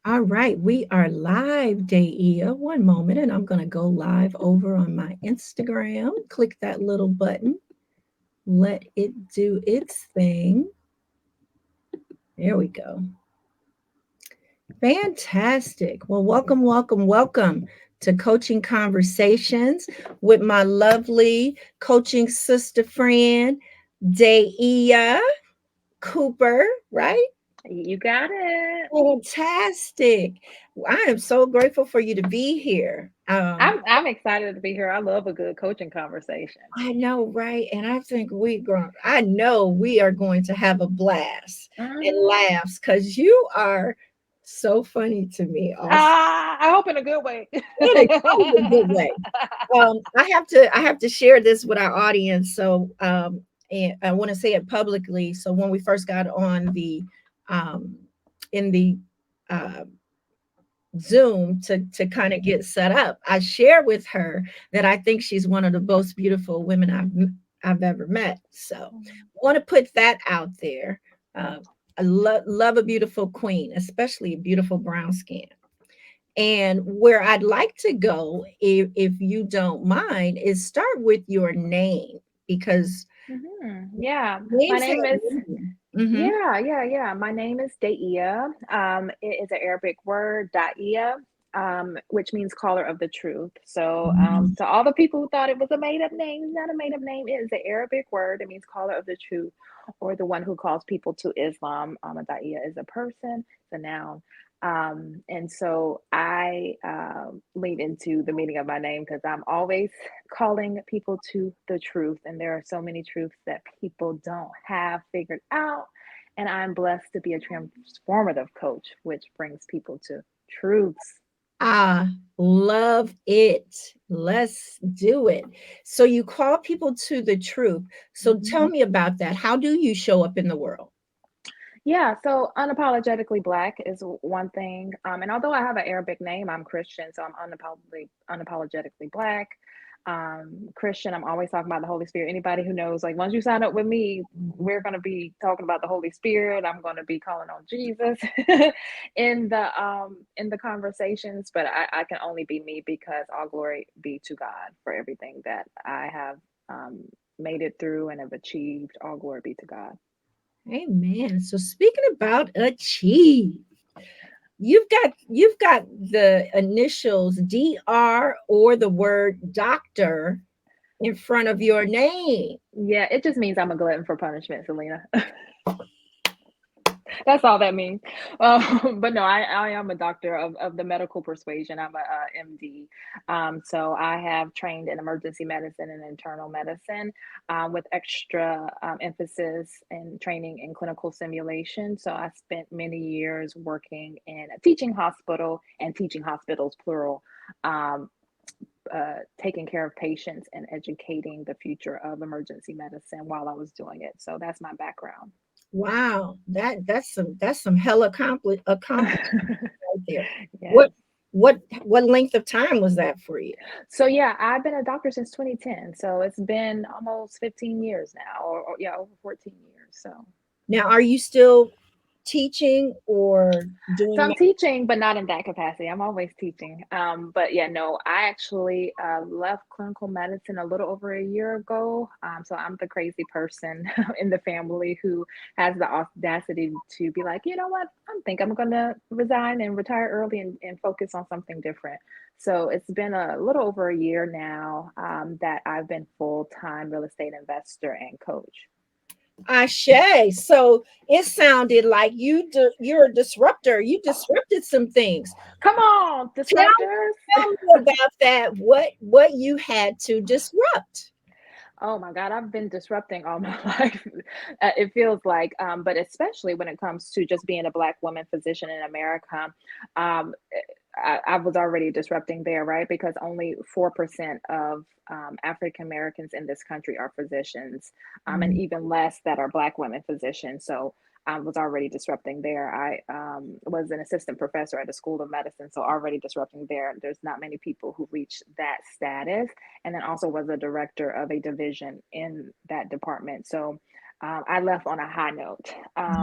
All right, we are live, Daa'iyah. One moment, and I'm going to go live over on my Instagram. Click that little button. Let it do its thing. There we go. Fantastic. Well, welcome, welcome, welcome to Coaching Conversations with my lovely coaching sister friend, Daa'iyah Cooper, right? You got it. Fantastic. I am so grateful for you to be here. I'm excited to be here. I love a good coaching conversation. I know, right? And I think I know we are going to have a blast and Mhm. laughs because you are so funny to me also I hope in a good way. in a totally good way. I have to share this with our audience. So, and I want to say it publicly. So when we first got on um, in the, uh, Zoom to kind of get set up, I share with her that I think she's one of the most beautiful women I've ever met. So, want to put that out there. Uh, I love a beautiful queen, especially a beautiful brown skin. And where I'd like to go, if you don't mind, is start with your name because Yeah, my names name have is meaning. Hmm. yeah. My name is Daa'iyah. It is an Arabic word, Daa'iyah, which means caller of the truth. So, to all the people who thought it was a made up name, it's not a made up name. It is an Arabic word. It means caller of the truth, or the one who calls people to Islam. A Daa'iyah is a person, it's a noun. And so I lead into the meaning of my name because I'm always calling people to the truth. And there are so many truths that people don't have figured out. And I'm blessed to be a transformative coach, which brings people to truths. I love it. Let's do it. So you call people to the truth. So Mhm. tell me about that. How do you show up in the world? Yeah, so unapologetically black is one thing. And although I have an Arabic name, I'm Christian, so I'm unapologetically black. Christian, I'm always talking about the Holy Spirit. Anybody who knows, like once you sign up with me, we're gonna be talking about the Holy Spirit. I'm gonna be calling on Jesus in the conversations, but I can only be me because all glory be to God for everything that I have made it through and have achieved. All glory be to God. Amen. So speaking about achieve, you've got the initials DR or the word doctor in front of your name. Yeah, it just means I'm a glutton for punishment, Selena. That's all that means. But no, I am a doctor of the medical persuasion. I'm a, MD. So I have trained in emergency medicine and internal medicine with extra emphasis and training in clinical simulation. So I spent many years working in a teaching hospital and teaching hospitals, plural. Um, Taking care of patients and educating the future of emergency medicine while I was doing it. So that's my background. Wow, that's some hell accomplishment right there. What Yes. what length of time was that for you? So yeah, I've been a doctor since 2010. So it's been almost 15 years now, or yeah, over 14 years. Now, are you still teaching or So doing I'm teaching, but not in that capacity. I'm always teaching. But yeah, no, I actually left clinical medicine a little over a year ago. So I'm the crazy person in the family who has the audacity to be like, you know what, think I'm going to resign and retire early and focus on something different. So it's been a little over a year now that I've been full-time real estate investor and coach. Ashe? So it sounded like you're a disruptor. You disrupted some things. Come on, Tell, disruptors. tell me about that. What you had to disrupt? Oh my God, I've been disrupting all my life. It feels like, but especially when it comes to just being a Black woman physician in America, um, I was already disrupting there, right? Because only 4% of African Americans in this country are physicians, and Mm. even less that are Black women physicians. So I was already disrupting there. I was an assistant professor at the School of Medicine, so already disrupting there. There's not many people who reach that status, and then also was a director of a division in that department. So I left on a high note.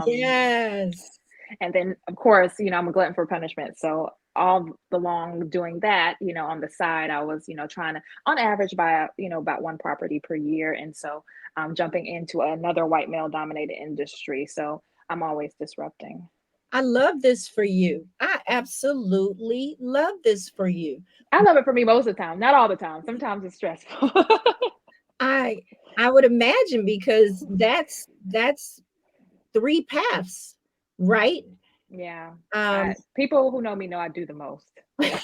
Yes. And then, of course, I'm a glutton for punishment. So all along doing that, on the side, I was, trying to, on average, buy, about one property per year. And so I'm jumping into another white male dominated industry. So I'm always disrupting. I love this for you. I absolutely love this for you. I love it for me most of the time, not all the time. Sometimes it's stressful. I I would imagine because that's three paths, right? Yeah. Um, People who know me know I do the most. Yeah.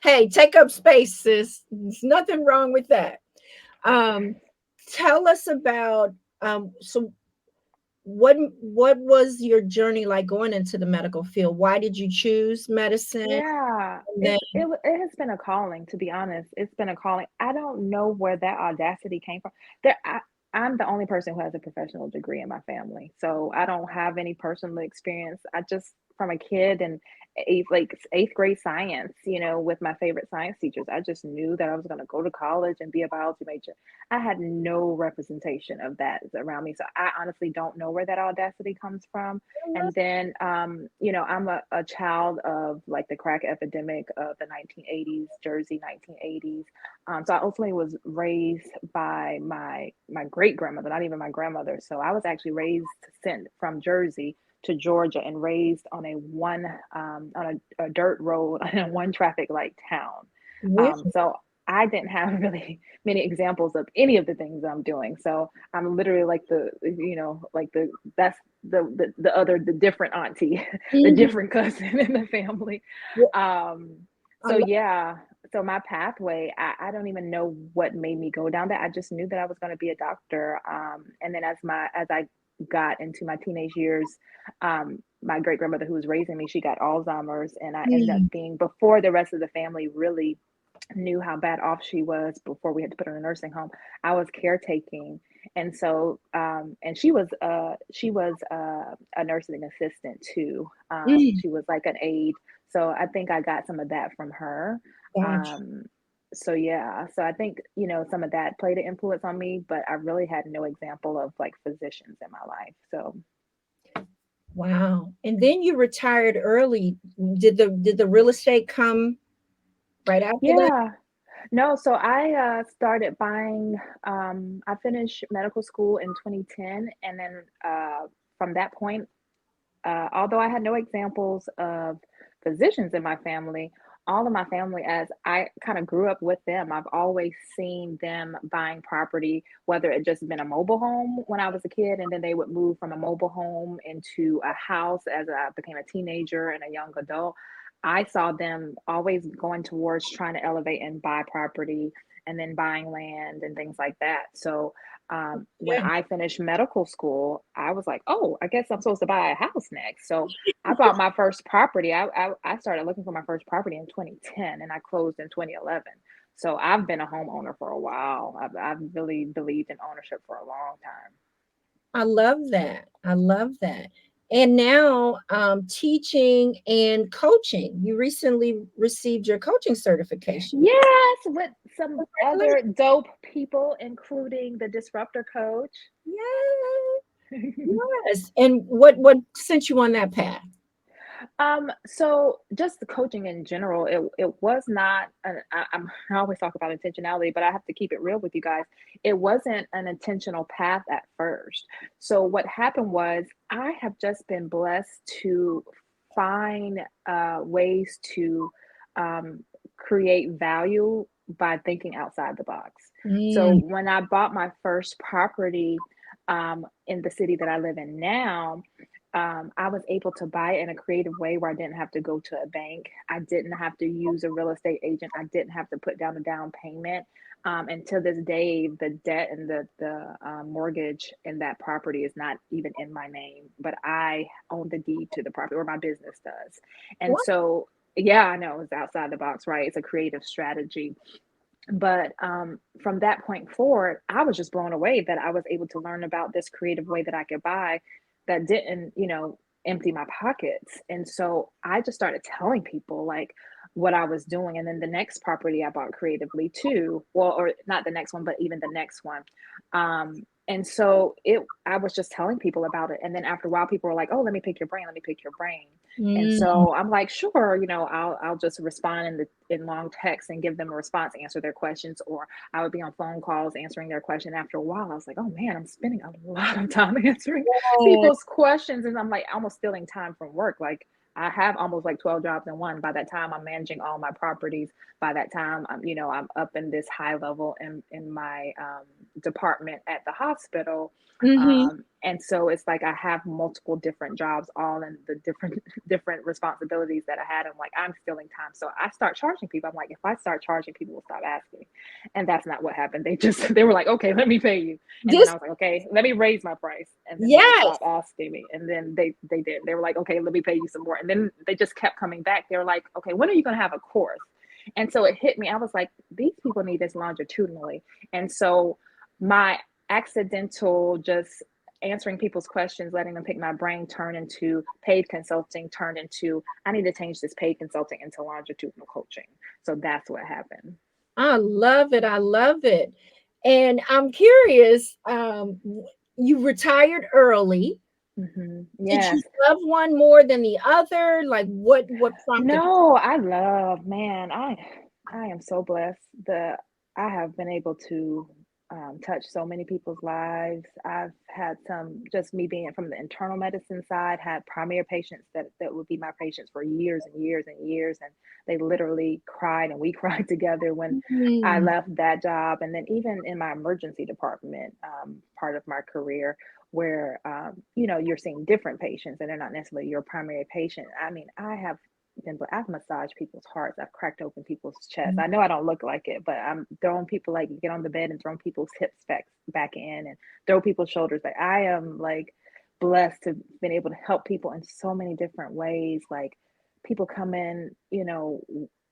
hey, take up space, sis. There's nothing wrong with that. Um, tell us about so what was your journey like going into the medical field? Why did you choose medicine? Yeah, And then it has been a calling, to be honest. It's been a calling. I don't know where that audacity came from. I'm the only person who has a professional degree in my family, so I don't have any personal experience. I just from a kid and eighth grade science, with my favorite science teachers, I just knew that I was going to go to college and be a biology major. I had no representation of that around me, so I honestly don't know where that audacity comes from. And then, I'm a child of like the crack epidemic of the 1980s, Jersey 1980s. So I ultimately was raised by my great grandmother, not even my grandmother. So I was actually raised sent from Jersey to Georgia and raised on a dirt road in a one traffic light town. really? So I didn't have really many examples of any of the things I'm doing. So I'm literally like that's the different auntie, the Mhm. different cousin in the family. Well, Um, I so love yeah, so my pathway, I don't even know what made me go down that. I just knew that I was going to be a doctor. And then as I got into my teenage years, my great grandmother who was raising me, she got Alzheimer's, and I ended up mm, being before the rest of the family really knew how bad off she was before we had to put her in a nursing home. I was caretaking, and so and she was a nursing assistant too. mm, She was like an aide, so I think I got some of that from her. gosh. Um, so yeah, so I think some of that played an influence on me, but I really had no example of like physicians in my life. So Wow. And then you retired early. Did the real estate come right after that? yeah. No, so I started buying. I finished medical school in 2010, and then from that point, although I had no examples of physicians in my family, all of my family, as I kind of grew up with them, I've always seen them buying property, whether it just been a mobile home when I was a kid, and then they would move from a mobile home into a house as I became a teenager and a young adult. I saw them always going towards trying to elevate and buy property and then buying land and things like that. So when Yeah. I finished medical school, I was like, oh, I guess I'm supposed to buy a house next. So I bought my first property. I started looking for my first property in 2010 and I closed in 2011. So I've been a homeowner for a while. I've really believed in ownership for a long time. I love that. I love that. And now teaching and coaching. You recently received your coaching certification. Yes, with some other Congratulations. dope people, including the disruptor coach. Yay. Yes. And what sent you on that path? So just the coaching in general, it was not I always talk about intentionality, but I have to keep it real with you guys. It wasn't an intentional path at first. So what happened was I have just been blessed to find ways to create value by thinking outside the box. So Mm, when I bought my first property in the city that I live in now, I was able to buy it in a creative way where I didn't have to go to a bank. I didn't have to use a real estate agent. I didn't have to put down a down payment. And to this day, the debt and the mortgage in that property is not even in my name, but I own the deed to the property, or my business does. And what? so, yeah, I know it's outside the box, right? It's a creative strategy. But from that point forward, I was just blown away that I was able to learn about this creative way that I could buy that didn't, empty my pockets. And so I just started telling people like what I was doing. And then the next property I bought creatively too, well, or not the next one, but even the next one. And so I was just telling people about it. And then after a while, people were like, "Oh, let me pick your brain. Let me pick your brain." And Mm, so I'm like, "Sure, I'll just respond in long text and give them a response, answer their questions, or I would be on phone calls answering their question." After a while, I was like, "Oh man, I'm spending a lot of time answering yes. people's questions," and I'm like almost stealing time from work. Like I have almost like 12 jobs in one. By that time, I'm managing all my properties. By that time, I'm up in this high level in my department at the hospital. Mhm. And so it's like I have multiple different jobs, all in the different different responsibilities that I had. I'm like, I'm stealing time. So I start charging people. I'm like, if I start charging, people will stop asking me. And that's not what happened. They were like, okay, let me pay you. And then I This was like, okay, let me raise my price. And then they'll yes. stop asking me. And then they did. They were like, okay, let me pay you some more. And then they just kept coming back. They were like, okay, when are you going to have a course? And so it hit me. I was like, these people need this longitudinally. And so my accidental just answering people's questions, letting them pick my brain, turned into paid consulting, turned into I need to change this paid consulting into longitudinal coaching. So that's what happened. I love it. I love it. And I'm curious, you retired early. Did you Yes. love one more than the other? Like what prompted No, I love, man, I am so blessed. The I have been able to touch so many people's lives. I've had some, just me being from the internal medicine side, had primary patients that would be my patients for years and years and years, and they literally cried and we cried together when I Mm, left that job. And then even in my emergency department, part of my career, where you're seeing different patients and they're not necessarily your primary patient. I mean, I've massaged people's hearts. I've cracked open people's chests. I know I don't look like it, but I'm throwing people, like, get on the bed and throwing people's hips back in and throw people's shoulders back. I am like blessed to been able to help people in so many different ways. Like people come in,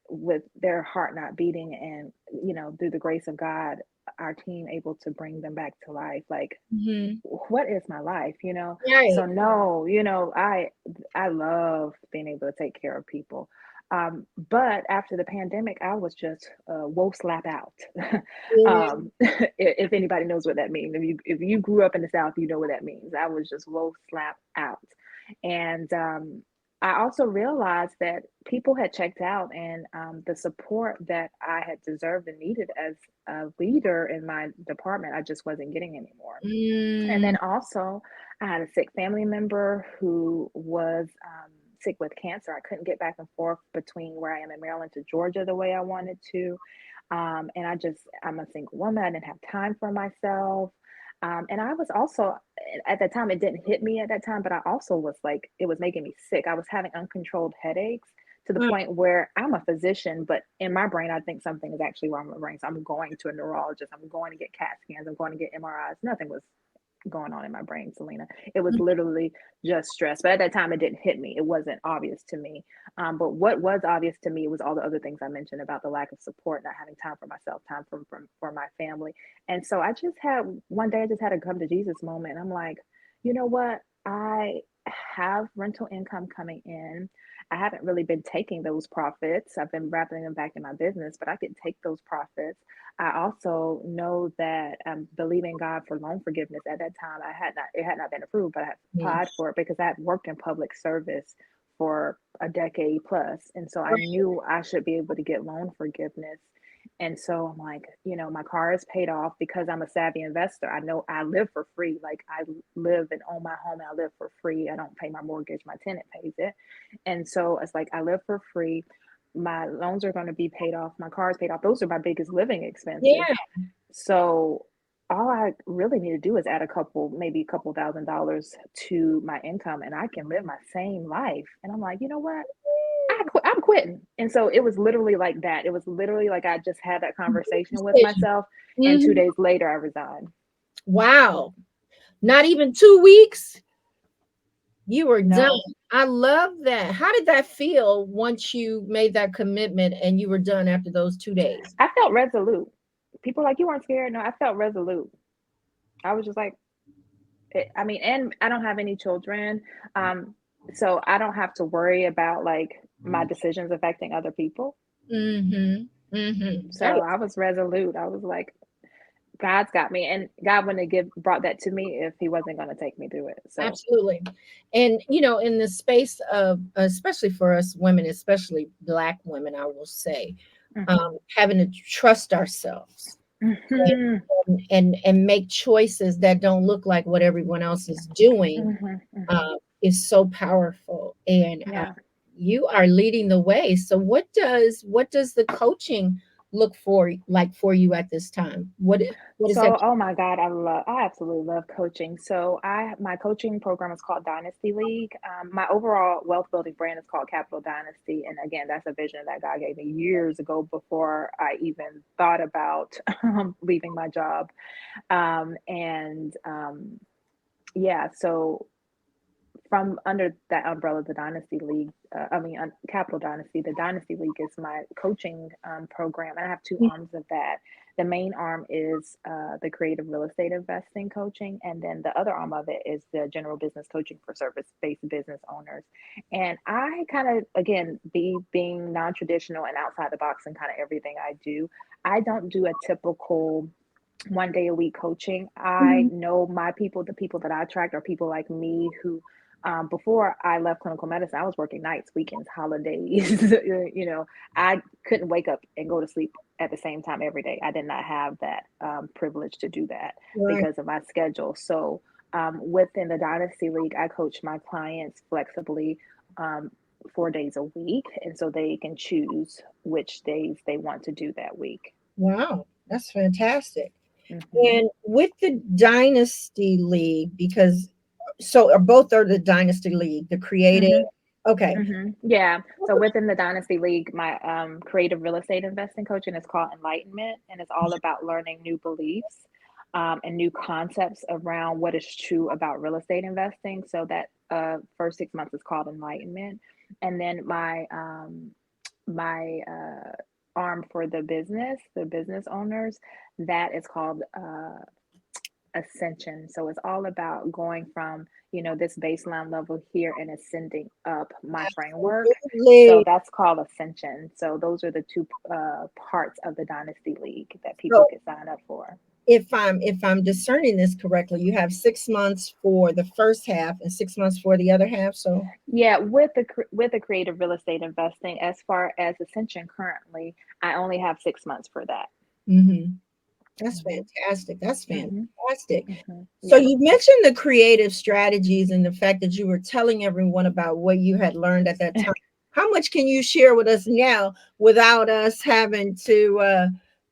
with their heart not beating, and through the grace of God, our team able to bring them back to life. Like, mhm. what is my life, Right. so no, I love being able to take care of people. But after the pandemic, I was just woe slap out. Yeah. If anybody knows what that means, if you grew up in the South, you know what that means. I was just woe slap out. And I also realized that people had checked out, and the support that I had deserved and needed as a leader in my department, I just wasn't getting anymore. And Mm, then also, I had a sick family member who was sick with cancer. I couldn't get back and forth between where I am in Maryland to Georgia the way I wanted to. And I'm a single woman. I didn't have time for myself. And I was also, at that time, it didn't hit me at that time, but I also was like, it was making me sick. I was having uncontrolled headaches to the mm, point where I'm a physician, but in my brain, I think something is actually wrong with my brain. So I'm going to a neurologist. I'm going to get CAT scans. I'm going to get MRIs. Nothing was going on in my brain, Selena. It was mm. literally just stress. But at that time, it didn't hit me. It wasn't obvious to me. But what was obvious to me was all the other things I mentioned about the lack of support, not having time for myself, time for my family. And so I just had one day, I just had a come to Jesus moment. I'm like, you know what? I have rental income coming in. I haven't really been taking those profits. I've been wrapping them back in my business, but I could take those profits. I also know that believing God for loan forgiveness at that time, it had not been approved, but I had Mm. applied for it because I had worked in public service for a decade plus. And so I Right. knew I should be able to get loan forgiveness. And so I'm like, my car is paid off because I'm a savvy investor. I know I live for free. Like I live and own my home and I live for free. I don't pay my mortgage. My tenant pays it. And so it's like I live for free. My loans are going to be paid off. My car is paid off. Those are my biggest living expenses. Yeah. So all I really need to do is add maybe a couple $1,000s to my income, and I can live my same life. And I'm like, you know what? I'm quitting. And so it was literally like that. It was literally like I just had that conversation with Decision. myself, and two Mhm. days later, I resigned. Wow. Not even 2 weeks. You were done. No, I love that. How did that feel once you made that commitment and you were done after those 2 days? I felt resolute. People are like, you weren't scared. No, I felt resolute. I was just like, I mean, and I don't have any children. Um, so I don't have to worry about like my decisions affecting other people. Mhm. Mhm. So That is I was resolute. I was like, God's got me, and God wouldn't have brought that to me if He wasn't going to take me through it. So, Absolutely. And, in the space of, especially for us women, especially Black women, I will say, mhm, having to trust ourselves mhm, and make choices that don't look like what everyone else is doing, mhm, mhm. is so powerful. And Yeah. you are leading the way. So what does the coaching look for like for you at this time? What is that? So, oh my God, I absolutely love coaching. So, my coaching program is called Dynasty League. My overall wealth building brand is called Capital Dynasty, and again, that's a vision that God gave me years ago before I even thought about leaving my job. And yeah, so from under that umbrella, the Dynasty League, Capital Dynasty, the Dynasty League is my coaching program. And I have two arms of that. The main arm is the creative real estate investing coaching. And then the other arm of it is the general business coaching for service based business owners. And I kind of, again, being non traditional and outside the box in kind of everything I do, I don't do a typical 1 day a week coaching. I Mhm. know my people, the people that I attract are people like me who, before I left clinical medicine, I was working nights, weekends, holidays. I couldn't wake up and go to sleep at the same time every day. I did not have that privilege to do that Right. because of my schedule. So, within the Dynasty League, I coach my clients flexibly. Um, 4 days a week, and so they can choose which days they want to do that week. Wow, that's fantastic. Hmm. And with the Dynasty League, because so are both are the Dynasty League, the creative. Hmm. Okay. Yeah. So within the Dynasty League, my creative real estate investing coaching is called Enlightenment, and it's all about learning new beliefs and new concepts around what is true about real estate investing. So that first 6 months is called Enlightenment, and then my arm for the business owners, that is called ascension. So it's all about going from, this baseline level here and ascending up my framework. So Absolutely. that's called ascension. So those are the two parts of the Dynasty League that people So can sign up for. if I'm discerning this correctly, you have 6 months for the first half and 6 months for the other half. So Yeah, with the creative real estate investing, as far as ascension currently, I only have 6 months for that. mhm, that's Hmm. fantastic. That's Hmm. fantastic. Hmm. So Yeah. you mentioned the creative strategies and the fact that you were telling everyone about what you had learned at that time. How much can you share with us now without us having to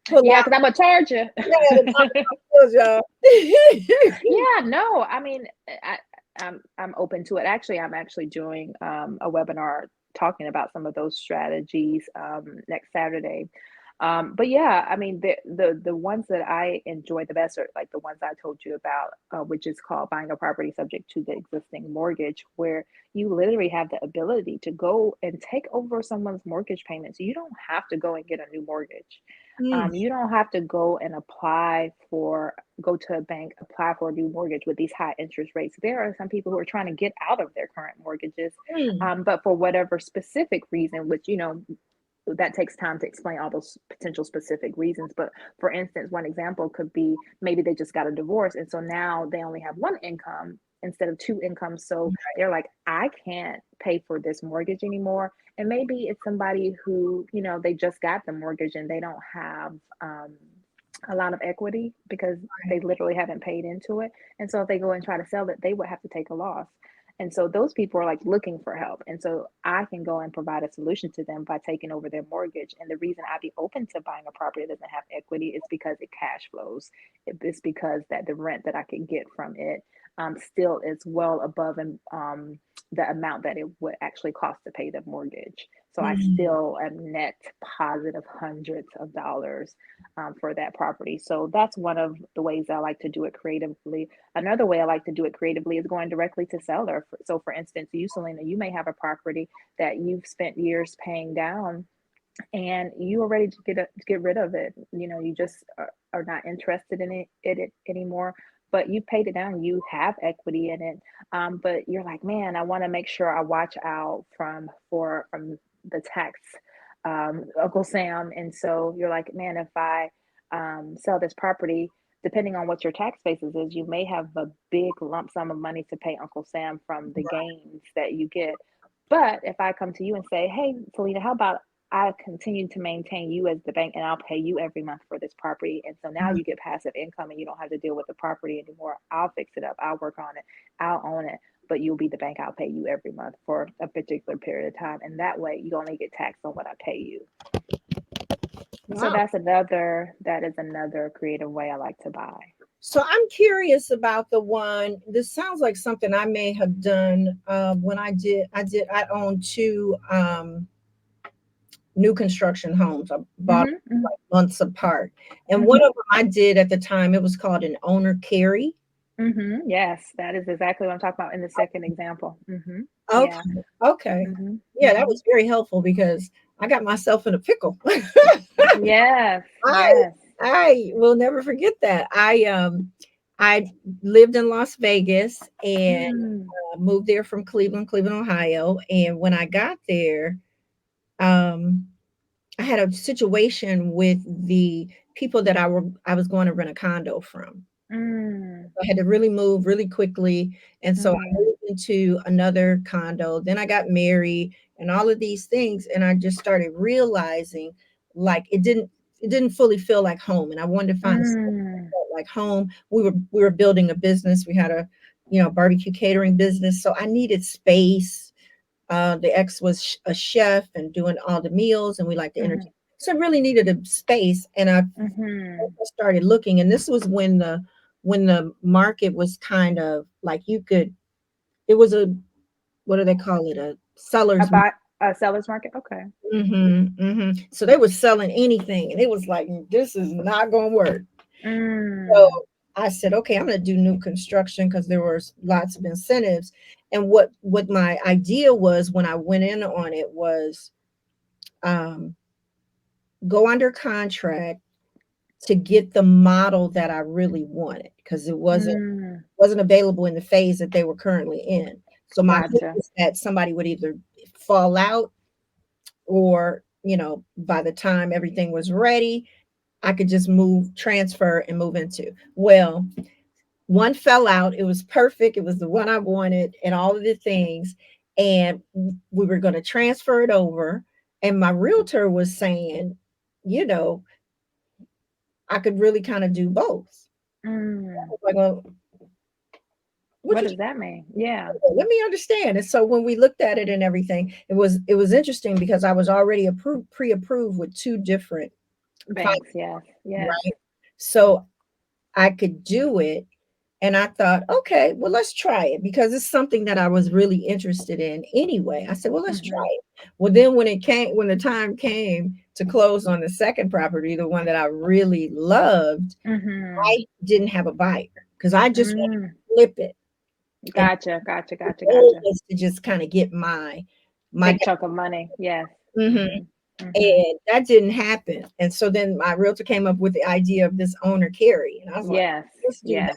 pull Yeah, out? because I'm gonna charge you. Yeah, the dollar bills, y'all. Yeah, no, I mean, I'm open to it. Actually, I'm actually doing a webinar talking about some of those strategies next Saturday. But yeah, I mean, the ones that I enjoy the best are like the ones I told you about, which is called buying a property subject to the existing mortgage, where you literally have the ability to go and take over someone's mortgage payments. You don't have to go and get a new mortgage. Mm, You don't have to go to a bank, apply for a new mortgage with these high interest rates. There are some people who are trying to get out of their current mortgages, mm, but for whatever specific reason, which, that takes time to explain all those potential specific reasons. But for instance, one example could be maybe they just got a divorce. And so now they only have one income instead of two incomes. So they're like, I can't pay for this mortgage anymore. And maybe it's somebody who, they just got the mortgage and they don't have a lot of equity because they literally haven't paid into it. And so if they go and try to sell it, they would have to take a loss. And so those people are like looking for help. And so I can go and provide a solution to them by taking over their mortgage. And the reason I'd be open to buying a property that doesn't have equity is because it cash flows. It's because that the rent that I can get from it still is well above the amount that it would actually cost to pay the mortgage. So I mm. still am net positive hundreds of dollars for that property. So that's one of the ways I like to do it creatively. Another way I like to do it creatively is going directly to seller. So, for instance, you, Selena, you may have a property that you've spent years paying down, and you are ready to get rid of it. You just are not interested in it anymore. But you paid it down. You have equity in it. But you're like, man, I want to make sure I watch out from the tax, Uncle Sam. And so you're like, man, if I sell this property, depending on what your tax basis is, you may have a big lump sum of money to pay Uncle Sam from the gains that you get. But if I come to you and say, hey, Selena, how about I continue to maintain you as the bank and I'll pay you every month for this property. And so now Mhm. you get passive income and you don't have to deal with the property anymore. I'll fix it up. I'll work on it. I'll own it. But you'll be the bank. I'll pay you every month for a particular period of time. And that way you only get taxed on what I pay you. So Wow. that is another creative way I like to buy. So I'm curious about the one. This sounds like something I may have done when I owned two new construction homes. I bought Mm-hmm, mm-hmm, like months apart. And one mm-hmm, of them I did at the time, it was called an owner carry. mm-hmm. Yes, that is exactly what I'm talking about in the second example. Mm-hmm. Okay. Yeah. Okay. Mm-hmm. Yeah, that Mm-hmm. was very helpful because I got myself in a pickle. Yes. I Yes. I will never forget that. I lived in Las Vegas and Mm, moved there from Cleveland, Ohio. And when I got there, um, I had a situation with the people that I was going to rent a condo from. mm, I had to really move really quickly, and so I mm, moved into another condo. Then I got married, and all of these things, and I just started realizing, like it didn't fully feel like home, and I wanted to find a space that mm, felt like home. We were building a business. We had a barbecue catering business, so I needed space. The ex was a chef and doing all the meals, and we like to mm-hmm, entertain. So I really needed a space, and I mm-hmm. started looking, and this was when the market was kind of like you could. It was a what do they call it? A seller's market. About a seller's market. Okay. So they were selling anything, and it was like this is not going to work. So Mm, I said, okay, I'm going to do new construction because there were lots of incentives. And what my idea was when I went in on it was um, go under contract to get the model that I really wanted because it mm, wasn't available in the phase that they were currently in. So my hope gotcha. is that somebody would either fall out or, by the time everything was ready, I could just transfer and move into. Well, one fell out. It was perfect. It was the one I wanted and all of the things. And we were going to transfer it over. And my realtor was saying, you know, I could really kind of do both. I Mm. was like, well, what What you does that mean? Yeah. let me understand. And so when we looked at it and everything, it was interesting because I was already pre-approved with two different Banks. finance, Yes. Yes. right? So I could do it. And I thought, okay, well, let's try it because it's something that I was really interested in anyway. I said, well, let's try Mm-hmm. it. Well, then when the time came to close on the second property, the one that I really loved, Mm-hmm. I didn't have a buyer because I just wanted Mm. to flip it. And Gotcha. Gotcha. the Gotcha. goal Gotcha. was to just kind of get my Big chunk of money. Yes. mhm, Mm-hmm. Mm-hmm. and that didn't happen. And so then my realtor came up with the idea of this owner carry, and I was like, Yes. let's do that. Yes.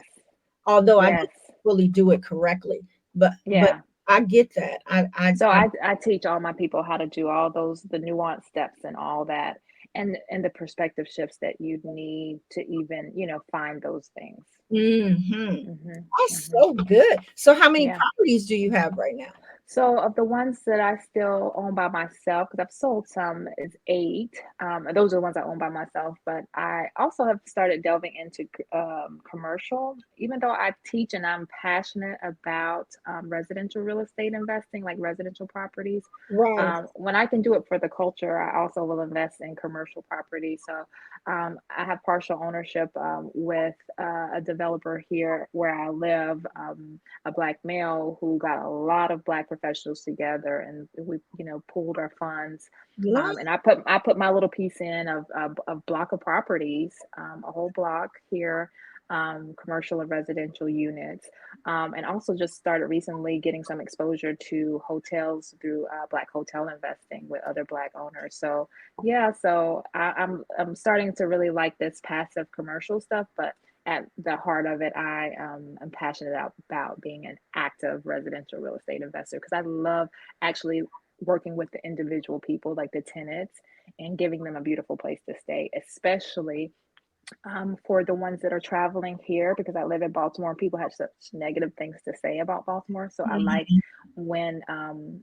Although I Yes. didn't fully do it correctly, but Yeah. I get that. So I teach all my people how to do all those the nuanced steps and all that and the perspective shifts that you need to even, find those things. Mhm. Mhm. That's Mhm. so good. So how many Yeah. properties do you have right now? So of the ones that I still own by myself, because I've sold some, is eight. Those are the ones I own by myself. But I also have started delving into commercial, even though I teach and I'm passionate about residential real estate investing, like residential properties. Right. When I can do it for the culture, I also will invest in commercial property. So I have partial ownership with a developer here where I live. A black male who got a lot of black professionals together and we pooled our funds, Nice. and I put my little piece in of a block of properties, a whole block here, commercial and residential units, and also just started recently getting some exposure to hotels through black hotel investing with other black owners. So yeah, so I'm starting to really like this passive commercial stuff, but at the heart of it, I am passionate about being an active residential real estate investor because I love actually working with the individual people, like the tenants, and giving them a beautiful place to stay, especially For the ones that are traveling here, because I live in Baltimore, people have such negative things to say about Baltimore. So I like Mhm. when,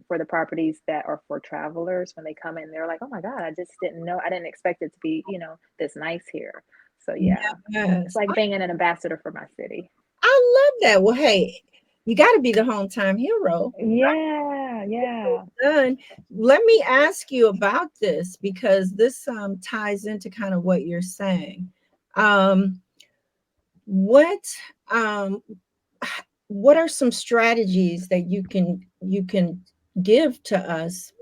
for the properties that are for travelers, when they come in, they're like, oh my God, I just didn't know, I didn't expect it to be, this nice here. So yeah, it's Yes. like being an ambassador for my city. I love that. Well, hey, you got to be the hometown hero. Yeah, yeah. Done. Let me ask you about this because this ties into kind of what you're saying. Um, what um, what are some strategies that you can give to us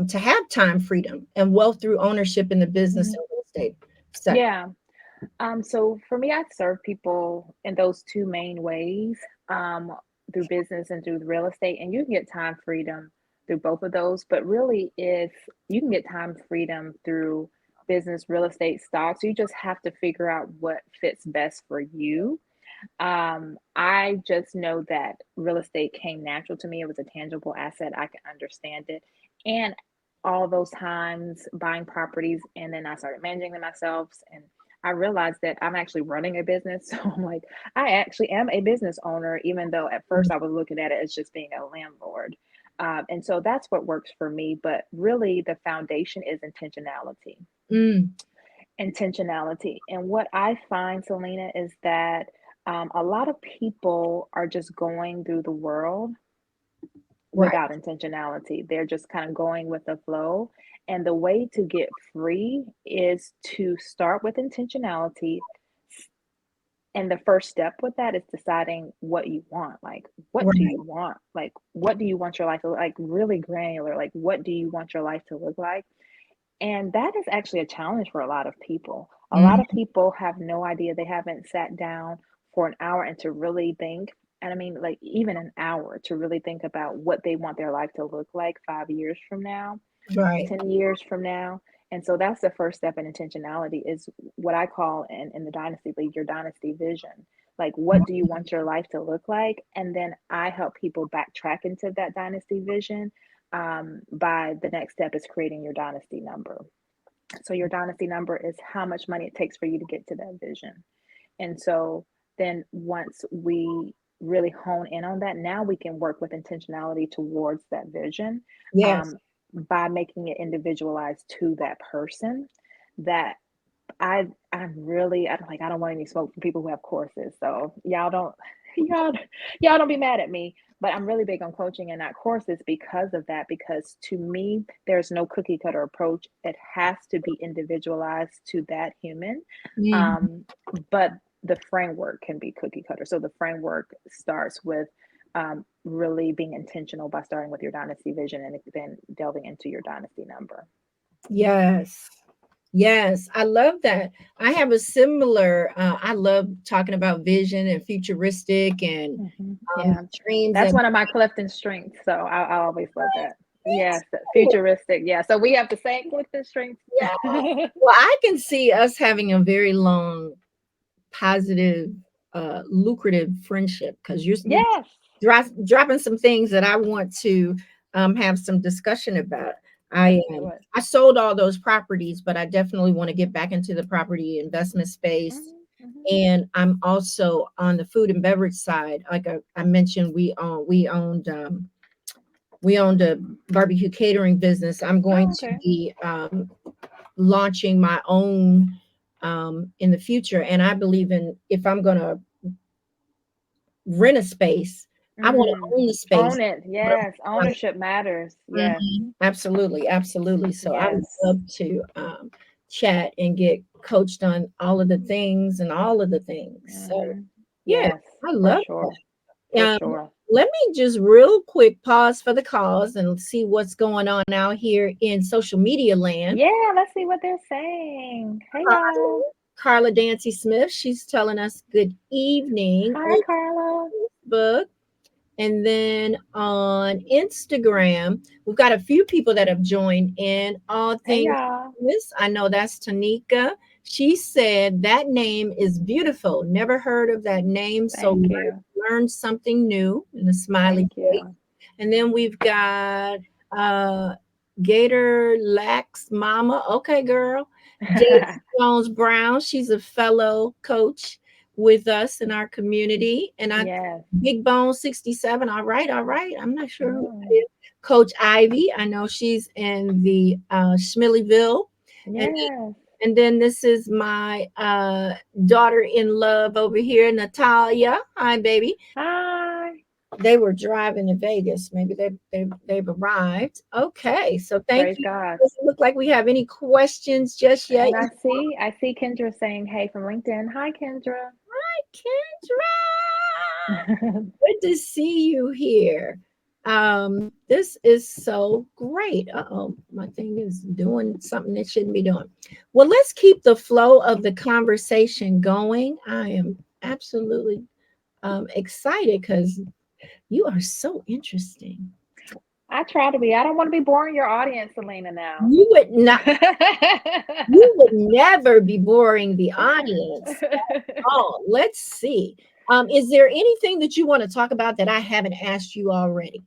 to have time freedom and wealth through ownership in the business Mhm. and real estate sector? Yeah. So for me, I serve people in those two main ways, um, through business and through real estate. And you can get time freedom through both of those. But really, if you can get time freedom through business, real estate, stocks, you just have to figure out what fits best for you. I just know that real estate came natural to me. It was a tangible asset. I can understand it. And all those times buying properties, and then I started managing them myself. And I realized that I'm actually running a business. So I'm like, I actually am a business owner, even though at first I was looking at it as just being a landlord. And so that's what works for me. But really, the foundation is intentionality. Mm, Intentionality. And what I find, Selena, is that a lot of people are just going through the world right. without intentionality. They're just kind of going with the flow. And the way to get free is to start with intentionality. And the first step with that is deciding what you want. Like, what do Right. you want? Like, what do you want your life to look like? Really granular. Like, what do you want your life to look like? And that is actually a challenge for a lot of people. A lot of Mhm. people have no idea. They haven't sat down for an hour and to really think. And I mean, like, even an hour to really think about what they want their life to look like 5 years from now, Right. 10 years from now. And so that's the first step in intentionality, is what I call in the Dynasty League, your dynasty vision. Like, what do you want your life to look like? And then I help people backtrack into that dynasty vision. By the next step is creating your dynasty number. So your dynasty number is how much money it takes for you to get to that vision. And so then once we really hone in on that, now we can work with intentionality towards that vision, Yes. um, by making it individualized to that person. That I don't want any smoke from people who have courses. So y'all y'all don't be mad at me. But I'm really big on coaching and not courses because of that. Because to me, there's no cookie cutter approach. It has to be individualized to that human. Mhm. Um, but the framework can be cookie cutter. So the framework starts with really being intentional by starting with your dynasty vision and then delving into your dynasty number. Yes. Yes, I love that. I have a similar, I love talking about vision and futuristic and Yeah. dreams That's and one of my Clifton strengths, so I always love that. Yes, futuristic, yeah, so we have the same Clifton strengths. yeah. Well, I can see us having a very long, positive, lucrative friendship because you're Yes, dropping some things that I want to have some discussion about. I let's do it. I sold all those properties, but I definitely want to get back into the property investment space. Mhm, mhm. And I'm also on the food and beverage side. Like I mentioned, we owned a barbecue catering business. I'm going Oh, to okay. be launching my own in the future. And I believe in if I'm going to rent a space, I want to Mm. own the space. Own it, yes, ownership matters, yes, Absolutely, absolutely. So I would yes, love to chat and get coached on all of the things and all of the things. So yeah, yes, I for love sure, that. for sure. Let me just real quick pause for the cause and see what's going on out here in social media land. Yeah, let's see what they're saying. Hey, y'all. Carla Dancy Smith, she's telling us good evening Hi, on Carla. Facebook. And then on Instagram, we've got a few people that have joined in. All Hey, things y'all. Miss, I know that's Tanika. She said that name is beautiful. Never heard of that name, so Thank you. learn something new in a smiley Thank face. you. And then we've got uh Gator Lax Mama. Okay, girl. Daisy Jones Brown. She's a fellow coach with us in our community. And I Yes. Big Bone 67. All right, all right. I'm not sure who that Oh, is. Coach Ivy. I know she's in the Schmillyville. And yes. and then this is my daughter in love over here, Natalia. Hi, baby. Hi. They were driving to Vegas. Maybe they've arrived. Okay, so thank Praise you. God. Doesn't look like we have any questions just yet. And I see Kendra saying hey from LinkedIn. Hi, Kendra. Hi, Kendra. Good to see you here. This is so great. Uh-oh, my thing is doing something it shouldn't be doing. Well, let's keep the flow of the conversation going. I am absolutely excited because you are so interesting. I try to be. I don't want to be boring your audience, Selena, now. You would not, you would never be boring the audience. Oh, let's see. Is there anything that you want to talk about that I haven't asked you already?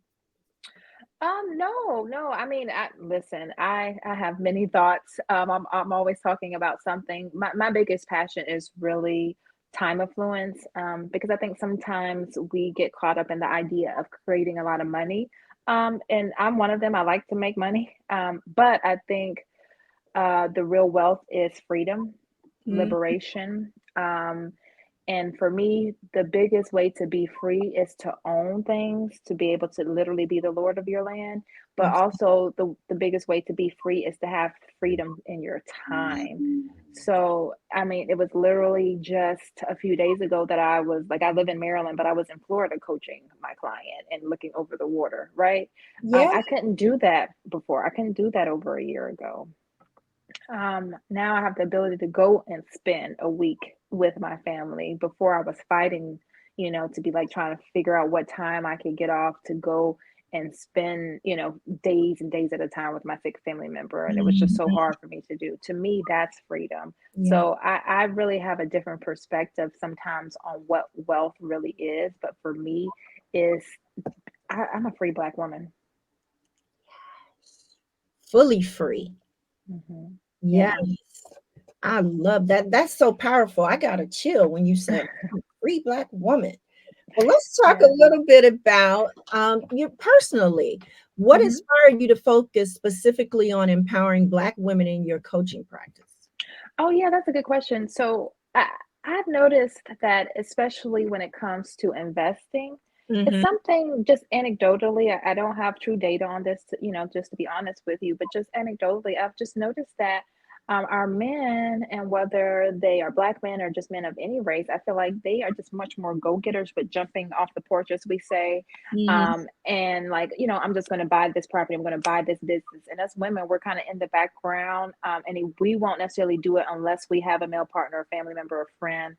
No, no. I mean, listen, I have many thoughts. I'm always talking about something. My biggest passion is really time affluence, because I think sometimes we get caught up in the idea of creating a lot of money. And I'm one of them. I like to make money. But I think the real wealth is freedom, Mm, liberation. And for me, the biggest way to be free is to own things, to be able to literally be the Lord of your land. But okay. also, the biggest way to be free is to have freedom in your time. So, I mean, it was literally just a few days ago that I was like, I live in Maryland, but I was in Florida coaching my client and looking over the water, right? Yeah. I couldn't do that before. I couldn't do that over a year ago. Now I have the ability to go and spend a week with my family. Before I was fighting, to be like trying to figure out what time I could get off to go and spend, days and days at a time with my sick family member. And it was just so Mhm. hard for me to do. To me, that's freedom. Yeah. So I really have a different perspective sometimes on what wealth really is. But for me, is I'm a free Black woman. Fully free. Hmm. Yes. Yeah. I love that. That's so powerful. I got a chill when you said free Black woman. Well, let's talk a Yeah. little bit about you personally. What Hmm. inspired you to focus specifically on empowering Black women in your coaching practice? Oh, yeah, that's a good question. So I've noticed that, especially when it comes to investing, it's Hmm. something just anecdotally. I don't have true data on this, just to be honest with you, but just anecdotally, I've just noticed that our men, and whether they are Black men or just men of any race, I feel like they are just much more go getters with jumping off the porch, as we say, Hmm. and like, I'm just going to buy this property, I'm going to buy this business. And as women, we're kind of in the background, and we won't necessarily do it unless we have a male partner, a family member, a friend,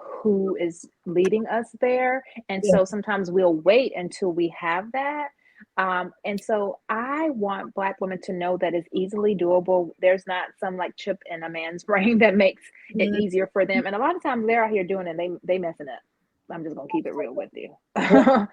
who is leading us there. And Yeah. so sometimes we'll wait until we have that. And so I want Black women to know that it's easily doable. There's not some like chip in a man's brain that makes it Mhm. easier for them. And a lot of times they're out here doing it, they messing up. I'm just gonna keep it real with you. Well,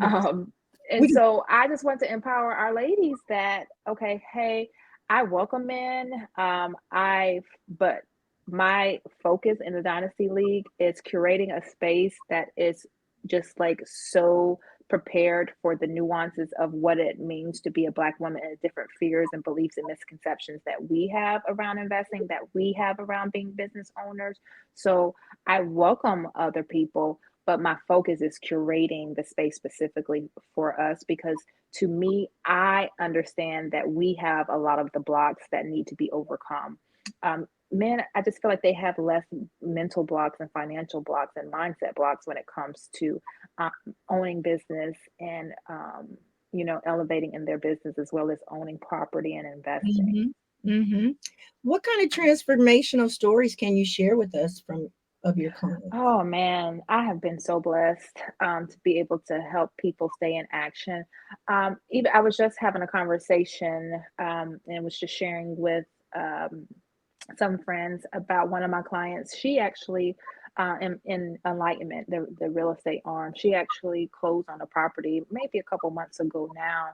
um, and we so I just want to empower our ladies that, okay, hey, I welcome men. But my focus in the Dynasty League is curating a space that is just like so prepared for the nuances of what it means to be a Black woman, and different fears and beliefs and misconceptions that we have around investing, that we have around being business owners. So I welcome other people, but my focus is curating the space specifically for us, because to me, I understand that we have a lot of the blocks that need to be overcome. Men, I just feel like they have less mental blocks and financial blocks and mindset blocks when it comes to um, owning business, and elevating in their business, as well as owning property and investing. Mhm, mhm. What kind of transformational stories can you share with us from of your clients? Oh man, I have been so blessed, to be able to help people stay in action. Even I was just having a conversation, and was just sharing with um, some friends about one of my clients. She actually, in Enlightenment, the real estate arm, she actually closed on a property maybe a couple months ago now.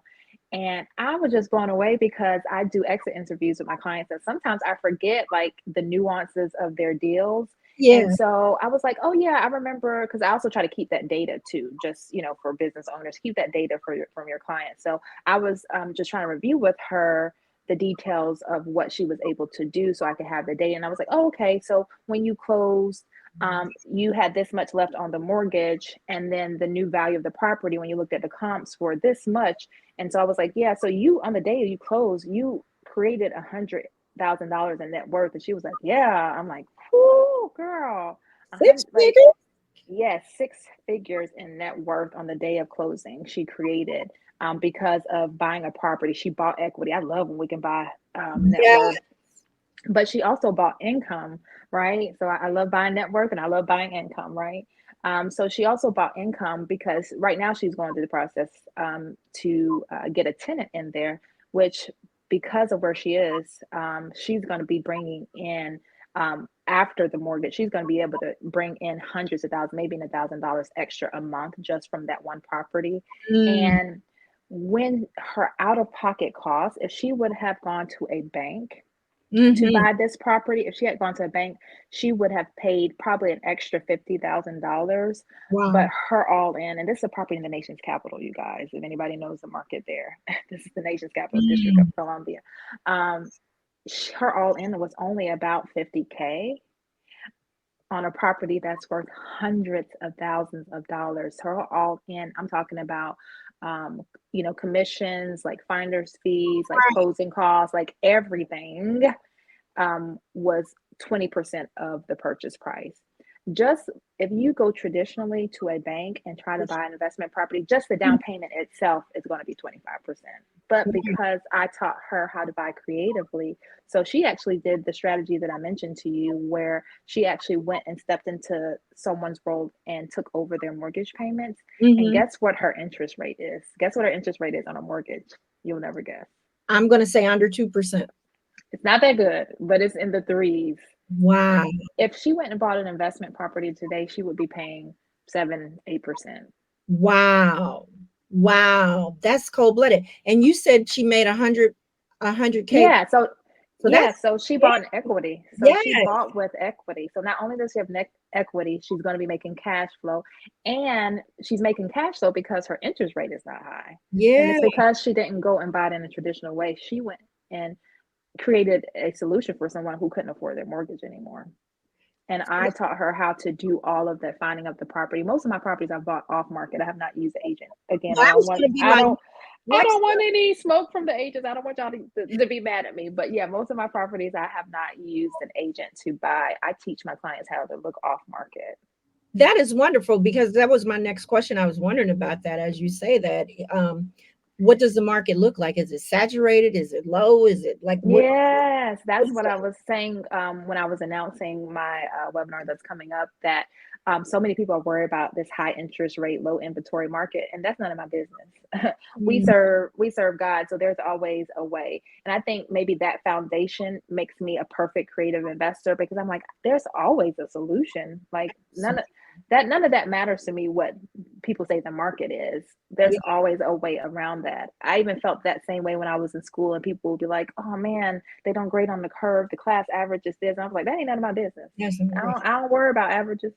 And I was just blown away because I do exit interviews with my clients, and sometimes I forget like the nuances of their deals. Yeah. And so I was like, oh yeah, I remember, because I also try to keep that data too, just for business owners, keep that data from your clients. So I was just trying to review with her the details of what she was able to do so I could have the data. And I was like, oh, okay, so when you closed, you had this much left on the mortgage, and then the new value of the property when you looked at the comps were this much. And so I was like, yeah, so you, on the day you closed, you created $100,000 in net worth. And she was like, yeah. I'm like, whoo, girl. 6 Like, figures? yes, 6 figures in net worth on the day of closing she created, because of buying a property. She bought equity. I love when we can buy net Yeah. worth. But she also bought income, right? So I love buying net worth and I love buying income, right? So she also bought income because right now she's going through the process to get a tenant in there, which, because of where she is, she's going to be bringing in, after the mortgage, she's going to be able to bring in hundreds of thousands, maybe $1,000 extra a month just from that one property. Mm, And when her out of pocket costs, if she would have gone to a bank to mhm. buy this property, if she had gone to a bank, she would have paid probably an extra $50,000. But Wow. her all in, and this is a property in the nation's capital, you guys. If anybody knows the market there, this is the nation's capital district of Mm, Columbia. Um, Her all in was only about 50K on a property that's worth hundreds of thousands of dollars. Her all in, I'm talking about, commissions, like finder's fees, like closing costs, like everything, was 20% of the purchase price. Just if you go traditionally to a bank and try to buy an investment property, just the down payment itself is going to be 25%. But because I taught her how to buy creatively, so she actually did the strategy that I mentioned to you, where she actually went and stepped into someone's role and took over their mortgage payments. And mhm. guess what her interest rate is? Guess what her interest rate is on a mortgage? You'll never guess. I'm gonna say under 2%. It's not that good, but it's in the threes. Wow. If she went and bought an investment property today, she would be paying 7, 8%. Wow. Wow. That's cold-blooded. And you said she made 100K. Yeah. So So yeah, that's so she yeah, bought an equity. So she yes, bought with equity. So not only does she have equity, she's going to be making cash flow, and she's making cash flow because her interest rate is not high. And yeah. it's because she didn't go and buy it in a traditional way. She went and created a solution for someone who couldn't afford their mortgage anymore. And I taught her how to do all of that, finding up the property. Most of my properties I bought off market. I have not used the agent. Again, That was gonna be I my don't I next don't want any smoke from the agents. I don't want y'all to be mad at me. But yeah, most of my properties I have not used an agent to buy. I teach my clients how to look off market. that is wonderful because that was my next question. I was wondering about that as you say that. What does the market look like? Is it saturated? Is it low? Is it like Yes, what that's is what I it? was saying when I was announcing my webinar that's coming up. That so many people are worried about this high interest rate, low inventory market, and that's none of my business. Mm, We serve God, so there's always a way. And I think maybe that foundation makes me a perfect creative investor, because I'm like, there's always a solution. Like none of that matters to me what people say the market is. There's yeah, always a way around that. I even felt that same way when I was in school, and people would be like, oh man, they don't grade on the curve, the class average is this. And I was like, that ain't none of my business. yes, I don't worry about averages.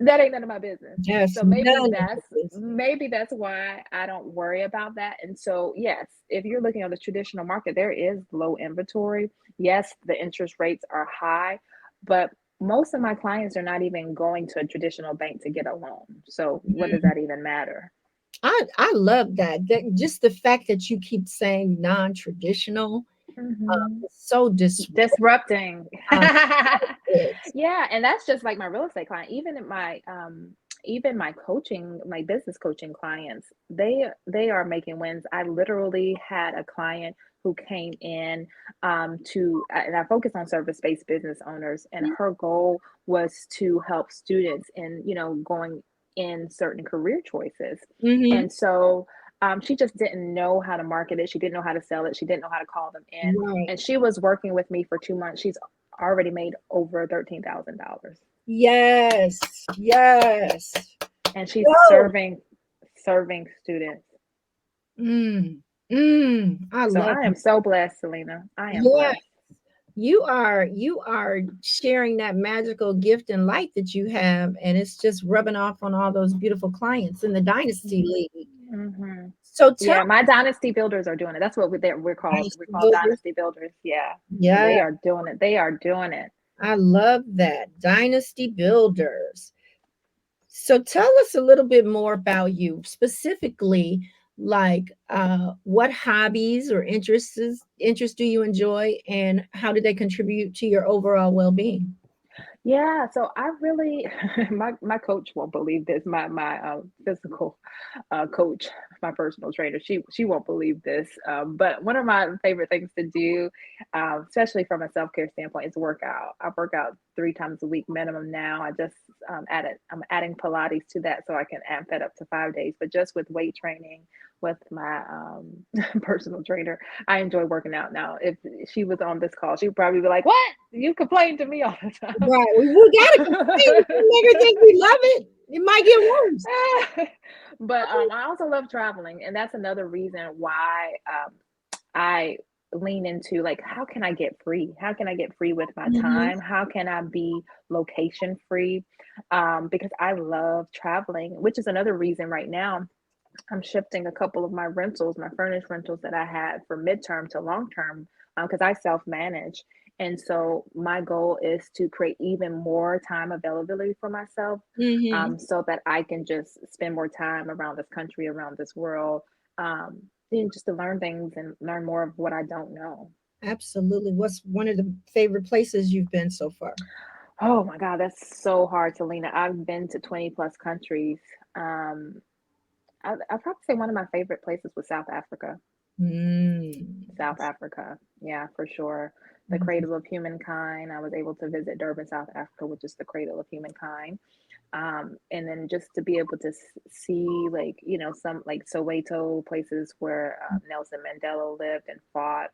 That ain't none of my business. yes, So none of this. maybe that's why I don't worry about that. And so yes, if you're looking at the traditional market, there is low inventory. Yes, the interest rates are high, but most of my clients are not even going to a traditional bank to get a loan. So what does Mhm. that even matter? I love that. Just the fact that you keep saying non-traditional, Mhm. is so Disrupting. disruptive. Yeah, and that's just like my real estate client. Even my coaching, my business coaching clients, they are making wins. I literally had a client who came in, and I focus on service-based business owners, and her goal was to help students in, going in certain career choices. Mhm. And so she just didn't know how to market it. She didn't know how to sell it. She didn't know how to call them in. Right. And she was working with me for 2 months. She's already made over $13,000, Yes. Yes. and she's Whoa. serving students. Mm. I So love I am it. so blessed, Selena. I am Yeah, blessed. you are sharing that magical gift and light that you have, and it's just rubbing off on all those beautiful clients in the Dynasty League. Mm-hmm. So tell Yeah, my dynasty builders are doing it. That's what we're me, called. We're Dynasty called Builders. dynasty builders. Yeah, Yeah, they are doing it. They are doing it. I love that. Dynasty Builders. So tell us a little bit more about you, specifically, like what hobbies or interests do you enjoy, and how do they contribute to your overall well-being? Yeah, so I really my coach won't believe this. My physical coach, my personal trainer, she won't believe this. But one of my favorite things to do, especially from a self care standpoint, is work out. I work out 3 times a week minimum now. I just I'm adding Pilates to that so I can amp that up to 5 days. But just with weight training with my personal trainer, I enjoy working out now. If she was on this call, she'd probably be like, "What? You complain to me all the time." Right, we gotta complain. If you make her think we love it, it might get worse. But I also love traveling, and that's another reason why I lean into like, how can I get free? How can I get free with my Mhm. time? How can I be location free? Because I love traveling, which is another reason right now I'm shifting a couple of my rentals, my furnished rentals that I had for midterm to long term, because I self manage. And so my goal is to create even more time availability for myself, Mhm. so that I can just spend more time around this country, around this world, and just to learn things and learn more of what I don't know. Absolutely. What's one of the favorite places you've been so far? Oh my God, that's so hard, Selena. I've been to 20 plus countries. Um, I'd probably say one of my favorite places was South Africa. Mm. South Africa. Yeah, for sure. The Mhm. cradle of humankind. I was able to visit Durban, South Africa, which is the cradle of humankind. And then just to be able to see, like, some like Soweto, places where Nelson Mandela lived and fought,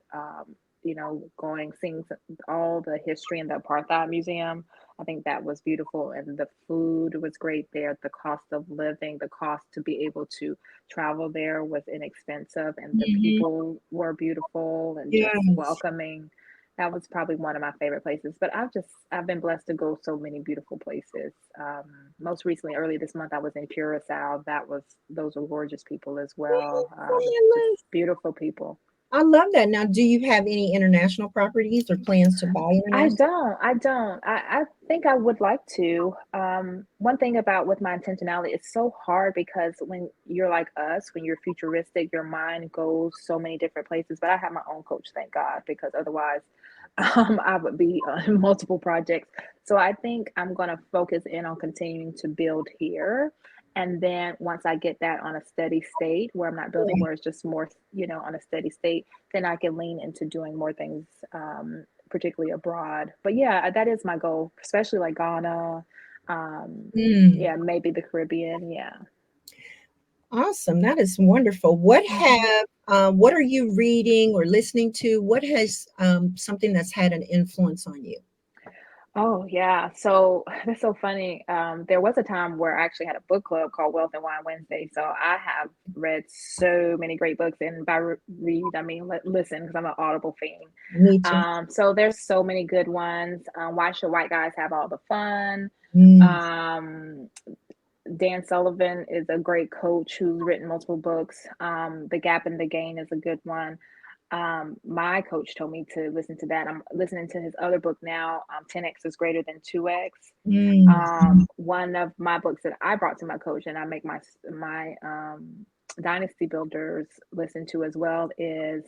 seeing all the history in the Apartheid Museum. I think that was beautiful. And the food was great there. The cost of living, the cost to be able to travel there was inexpensive, and the Mhm. people were beautiful and just Yes. welcoming. That was probably one of my favorite places. But I've been blessed to go so many beautiful places. Most recently, early this month, I was in Curacao. Those were gorgeous people as well. It's on my Just list. beautiful people. I love that. Now, do you have any international properties or plans to buy I international? don't. I don't. I think I would like to. One thing about with my intentionality, it's so hard because when you're like us, when you're futuristic, your mind goes so many different places. But I have my own coach, thank God, because otherwise, I would be on multiple projects. So I think I'm going to focus in on continuing to build here. And then once I get that on a steady state where I'm not building, Right. where it's just more, on a steady state, then I can lean into doing more things, particularly abroad. But yeah, that is my goal, especially like Ghana. Um, Mm. yeah, maybe the Caribbean. Yeah. Awesome. That is wonderful. What Hmm. have what are you reading or listening to? What has something that's had an influence on you? Oh yeah. So that's so funny. There was a time where I actually had a book club called Wealth and Wine Wednesday. So I have read so many great books, and by read I mean listen, because I'm an Audible fan. Me too. So there's so many good ones. Why should white guys have all the fun? Mm. Um, Dan Sullivan is a great coach who's written multiple books. The Gap and the Gain is a good one. My coach told me to listen to that. I'm listening to his other book now. 10x is greater than 2x. Mm. One of my books that I brought to my coach and I make my dynasty builders listen to as well is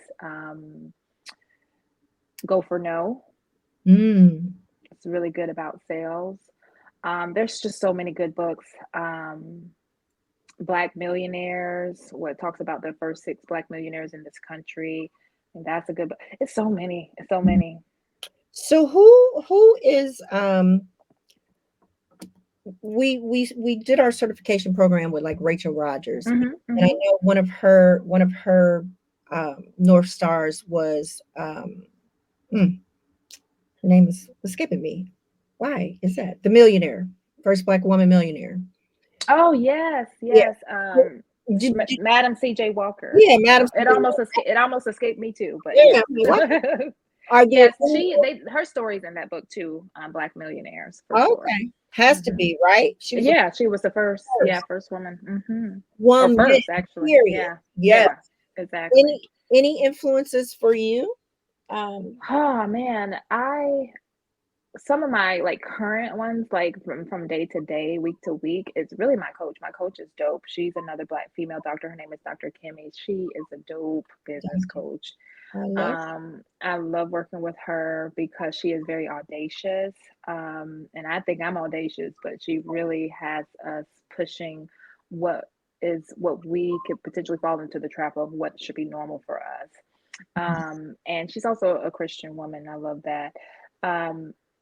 Go for No. Mm. It's really good about sales. There's just so many good books. Black Millionaires, what talks about the first six Black millionaires in this country. And that's a good book. It's so many. It's so many. So who is we did our certification program with like Rachel Rogers, Hmm. and I Hmm. know one of her North Stars was hmm, her name is escaping me. Why is that? The millionaire, first black woman millionaire. Oh yes, Yeah. yes. Madam C.J. Walker. Yeah, Madam. It almost escaped me too, but Yeah, yes. what are there? Yes, her stories in that book too. Black Millionaires for sure. Okay, has to Hmm. be right. She was the Yeah, she was the first. Yeah, first first woman. Hmm. Or woman. first, actually. Period. Yeah, Yes. yeah, exactly. Any influences for you? Um, Oh man, I some of my like current ones, like from day to day, week to week, is really my coach. My coach is dope. She's another Black female doctor. Her name is Dr. Kimmy. She is a dope business coach. I love. I love working with her because she is very audacious. And I think I'm audacious, but she really has us pushing what what we could potentially fall into the trap of what should be normal for us. And she's also a Christian woman. I love that.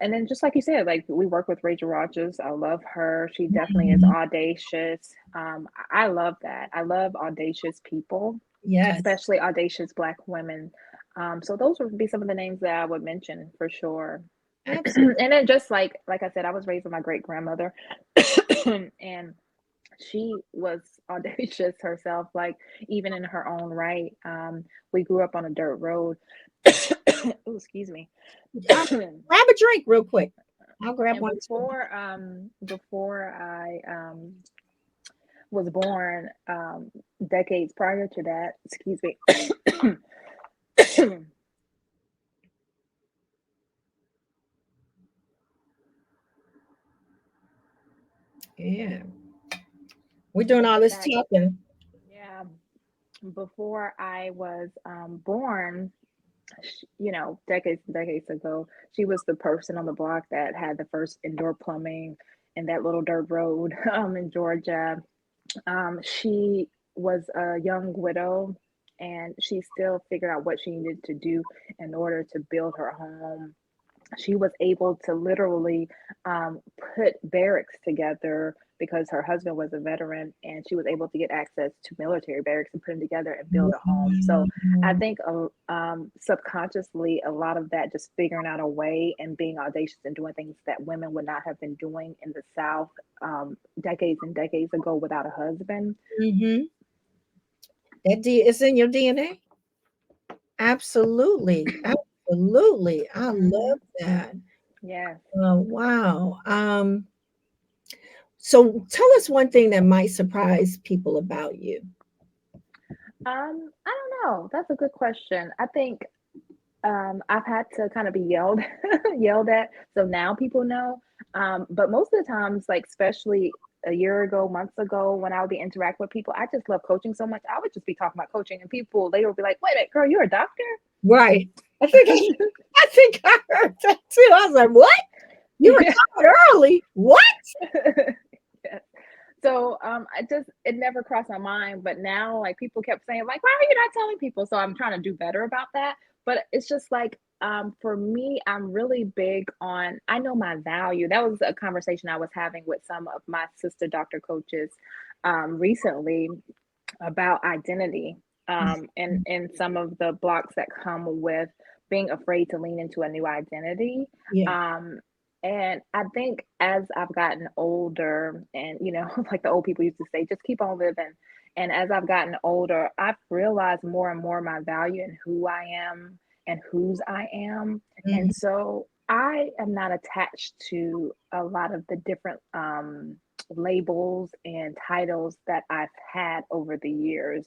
And then just like you said, like we work with Rachel Rogers. I love her. She definitely is Mhm. audacious. I love that. I love audacious people, Yes, especially audacious Black women. So those would be some of the names that I would mention for sure. absolutely. And then just like I said, I was raised with my great grandmother, and she was audacious herself, like even in her own right. We grew up on a dirt road. Oh, excuse me. Grab a drink real quick. I'll grab And one too. before I was born, decades prior to that, excuse me. Yeah, we're doing all this Back, talking. yeah, before I was born, decades and decades ago, she was the person on the block that had the first indoor plumbing in that little dirt road in Georgia. She was a young widow, and she still figured out what she needed to do in order to build her home. She was able to literally put barracks together because her husband was a veteran, and she was able to get access to military barracks and put them together and build a home. So I Mhm. think subconsciously, a lot of that just figuring out a way and being audacious and doing things that women would not have been doing in the South decades and decades ago without a husband. Mhm. It's in your DNA. Absolutely, absolutely. I Hmm. love that. Yes. Oh, wow. So tell us one thing that might surprise people about you. I don't know. That's a good question. I think I've had to kind of be yelled at, so now people know. But most of the times, like especially a year ago, months ago, when I would be interacting with people, I just love coaching so much. I would just be talking about coaching, and people later would be like, "Wait a minute, girl, you're a doctor?" Right. I think I heard that too. I was like, what? You Yeah. retired early? What? Yeah. So it never crossed my mind, but now like people kept saying like, why are you not telling people? So I'm trying to do better about that. But it's just like for me, I'm really big on I know my value. That was a conversation I was having with some of my sister doctor coaches recently about identity, and some of the blocks that come with being afraid to lean into a new identity. Yeah. Um, and I think as I've gotten older, and like the old people used to say, just keep on living. And as I've gotten older, I've realized more and more my value and who I am and whose I am. And Mhm. so I am not attached to a lot of the different labels and titles that I've had over the years.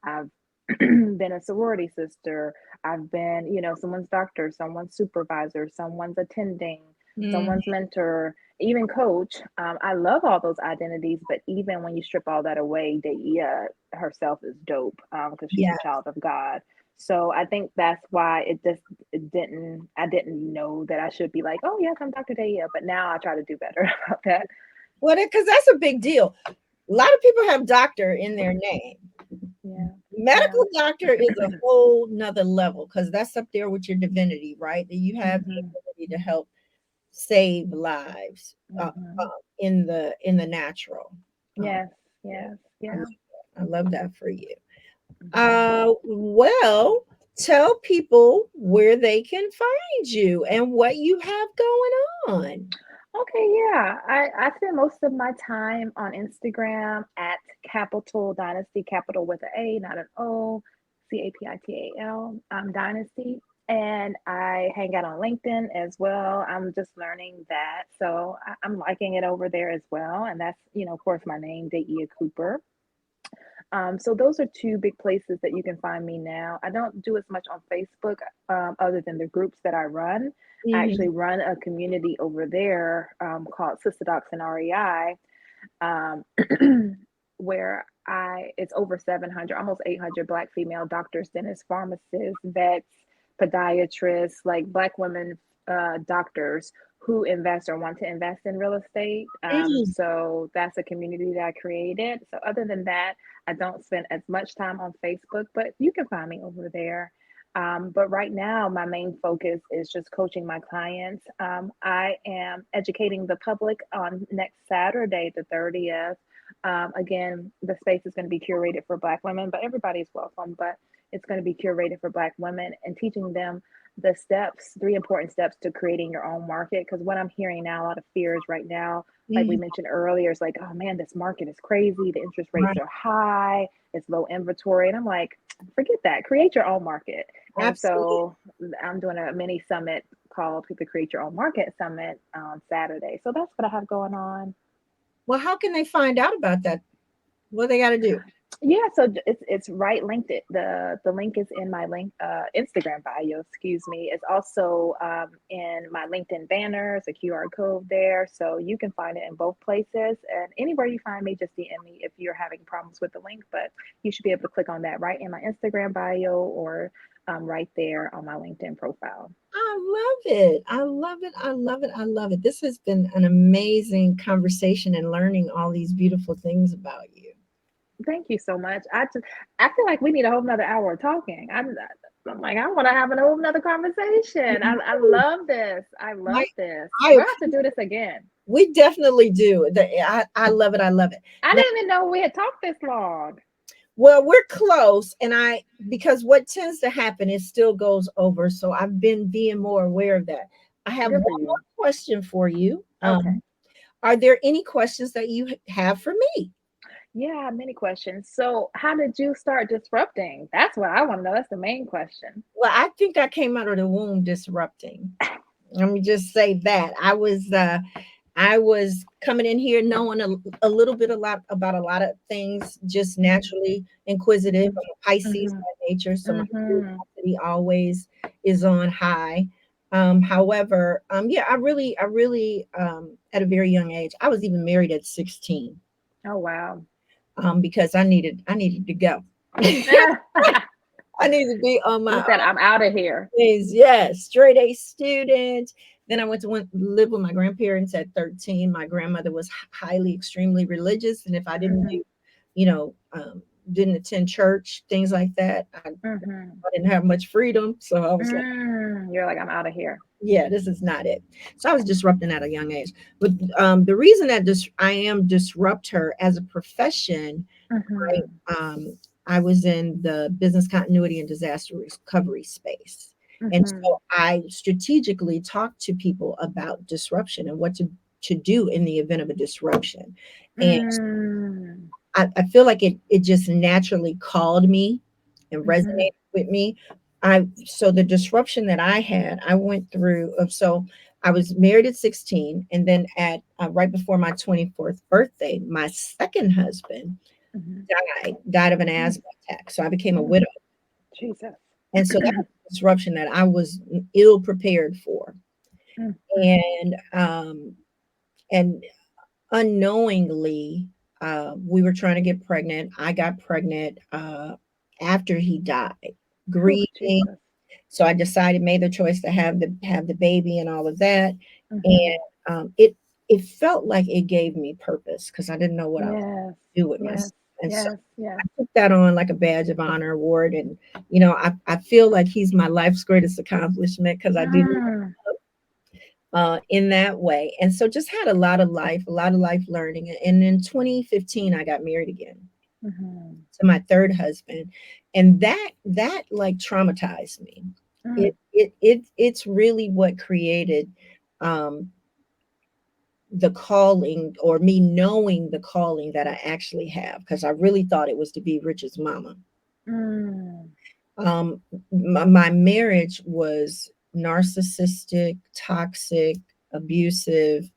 I've been a sorority sister. I've been, someone's doctor, someone's supervisor, someone's attending, Mhm. someone's mentor, even coach. I love all those identities, but even when you strip all that away, Daa'iyah herself is dope because she's a Yeah. child of God. So I think that's why I didn't know that I should be like, oh yes, I'm Dr. Daa'iyah, but now I try to do better about that. Well, because that's a big deal. A lot of people have doctor in their name. Yeah. Yeah. Medical doctor is a whole nother level because that's up there with your divinity, right? That you have the Hmm. ability to help save lives Hmm. in the natural. Um, Yes. yeah, Yes. I love Yeah. I love that for you. Hmm. Well, tell people where they can find you and what you have going on. Okay, yeah. I spend most of my time on Instagram at Capital Dynasty, capital with an A, not an O, Capital, Dynasty. And I hang out on LinkedIn as well. I'm just learning that. So I'm liking it over there as well. And that's, of course, my name, Daa'iyah Cooper. So those are two big places that you can find me now. I don't do as much on Facebook, other than the groups that I run. I Mhm. actually run a community over there, called Sister Docs and REI, um, where it's over 700, almost 800 Black female doctors, dentists, pharmacists, vets, podiatrists, like Black women, doctors who invest or want to invest in real estate. Mm. So that's a community that I created. So other than that, I don't spend as much time on Facebook, but you can find me over there. But right now, my main focus is just coaching my clients. I am educating the public on next Saturday, the 30th. Again, the space is going to be curated for Black women, but everybody's welcome. But it's going to be curated for Black women and teaching them the steps, three important steps to creating your own market. Because what I'm hearing now, a lot of fears right now, like we Mhm. mentioned earlier, is like, oh man, this market is crazy. The interest rates Right. are high. It's low inventory. And I'm like, forget that. Create your own market. And Absolutely. so I'm doing a mini summit called the Create Your Own Market Summit on Saturday. So that's what I have going on. Well, how can they find out about that? What they got to do? Yeah, so it's right linked. The link is in my link Instagram bio. Excuse me. It's also in my LinkedIn banners, a QR code there, so you can find it in both places. And anywhere you find me, just DM me if you're having problems with the link. But you should be able to click on that right in my Instagram bio or right there on my LinkedIn profile. I love it. I love it. I love it. I love it. This has been an amazing conversation and learning all these beautiful things about you. Thank you so much. I feel like we need a whole nother hour of talking. I'm like, I want to have a whole nother conversation. I love this. I I, love this. I We'll have to do this again. we definitely do. I love it. I love it. I Now, didn't even know we had talked this long. well, we're close, and because what tends to happen, it still goes over. So I've been being more aware of that. I have Good for one more you. question for you. Okay. Are there any questions that you have for me? Yeah, many questions. So, how did you start disrupting? That's what I want to know. That's the main question. Well, I think I came out of the womb disrupting. Let me just say that I was coming in here knowing a little bit a lot about a lot of things, just Mhm, naturally inquisitive. mhm, I'm a Pisces mhm, by nature, so my mhm. curiosity always is on high. However, yeah, I really, at a very young age, I was even married at 16, Oh, wow. because I needed to go. I needed to be on my You said, I'm out of here. Yes, yes, straight A student. Then I went to live with my grandparents at 13. My grandmother was highly, extremely religious, and if I didn't Mhm, do, you know, didn't attend church, things like that, mhm. I didn't have much freedom. So I was like, You're like, I'm out of here. yeah, this is not it. So I was disrupting at a young age. But the reason that I am disrupt her as a profession, Mhm, right? I was in the business continuity and disaster recovery space. And mhm, so I strategically talk to people about disruption and what to do in the event of a disruption. And mm, I feel like it just naturally called me and mhm, resonated with me. So the disruption that I had, I went through. So I was married at 16, and then at right before my 24th birthday, my second husband mhm, died of an mm, asthma attack. So I became a mm. widow. Jesus. And so that was a disruption that I was ill prepared for. Mm, mm, And unknowingly, we were trying to get pregnant. I got pregnant after he died, whew, grieving. Jesus. So I decided, made the choice to have the baby and all of that. And Mhm. it felt like it gave me purpose because I didn't know what I was Yes, going to do with myself. yes, And so yes, yes. I took that on like a badge of honor award. And, I feel like he's my life's greatest accomplishment because I did Mm, in that way. And so just had a lot of life learning. And in 2015, I got married again mhm, to my third husband. And that like traumatized me. mm, It's really what created um the calling, or me knowing the calling that I actually have, because I really thought it was to be Richard's mama. Mm. Um, my marriage was narcissistic, toxic, abusive,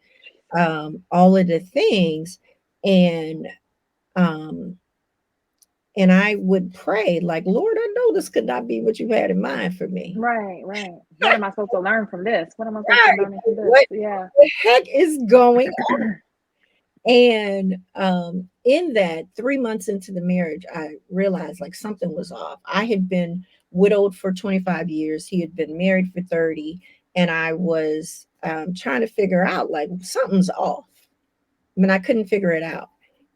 all of the things. And um, and I would pray, like, Lord, I know this could not be what you had in mind for me. Right, right. What am I supposed to learn from this? What am I supposed to Right. learn from this? What Yeah. the heck is going on? And in that 3 months into the marriage, I realized like something was off. I had been widowed for 25 years. He had been married for 30. And I was trying to figure out like something's off. I mean, I couldn't figure it out.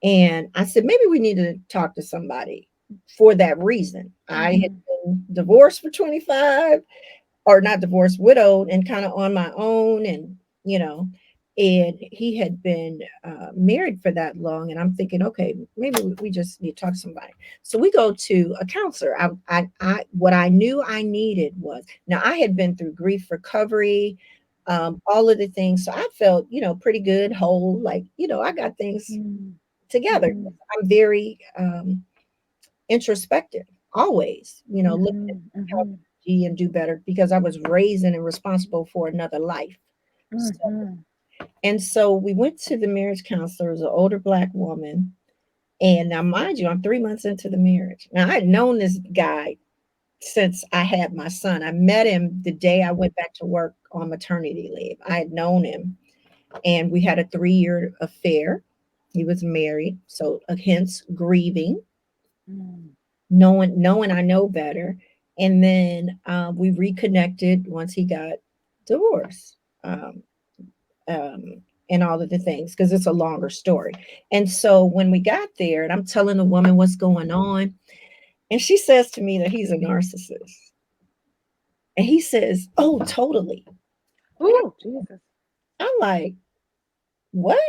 And I said, maybe we need to talk to somebody for that reason. I had Mm-hmm. been divorced for 25, or not divorced, widowed, and kind of on my own. And, you know, and he had been married for that long. And I'm thinking, okay, maybe we just need to talk to somebody. So we go to a counselor. What I knew I needed was, now I had been through grief recovery, all of the things. So I felt, pretty good, whole, like, I got things together. Mm-hmm. I'm very introspective, always, looking at Mm-hmm. how Mm-hmm. and do better, because I was raised and responsible for another life. So, Mm-hmm. and so we went to the marriage counselor. It was an older Black woman. And now, mind you, I'm 3 months into the marriage. Now, I had known this guy since I had my son. I met him the day I went back to work on maternity leave. I had known him, and we had a 3-year affair. He was married, so hence grieving, knowing I know better. And then we reconnected once he got divorced, um, and all of the things, because it's a longer story. And so when we got there, and I'm telling the woman what's going on, and she says to me that he's a narcissist. And he says, "Oh, totally." And Oh, Jesus. I'm like, "What?"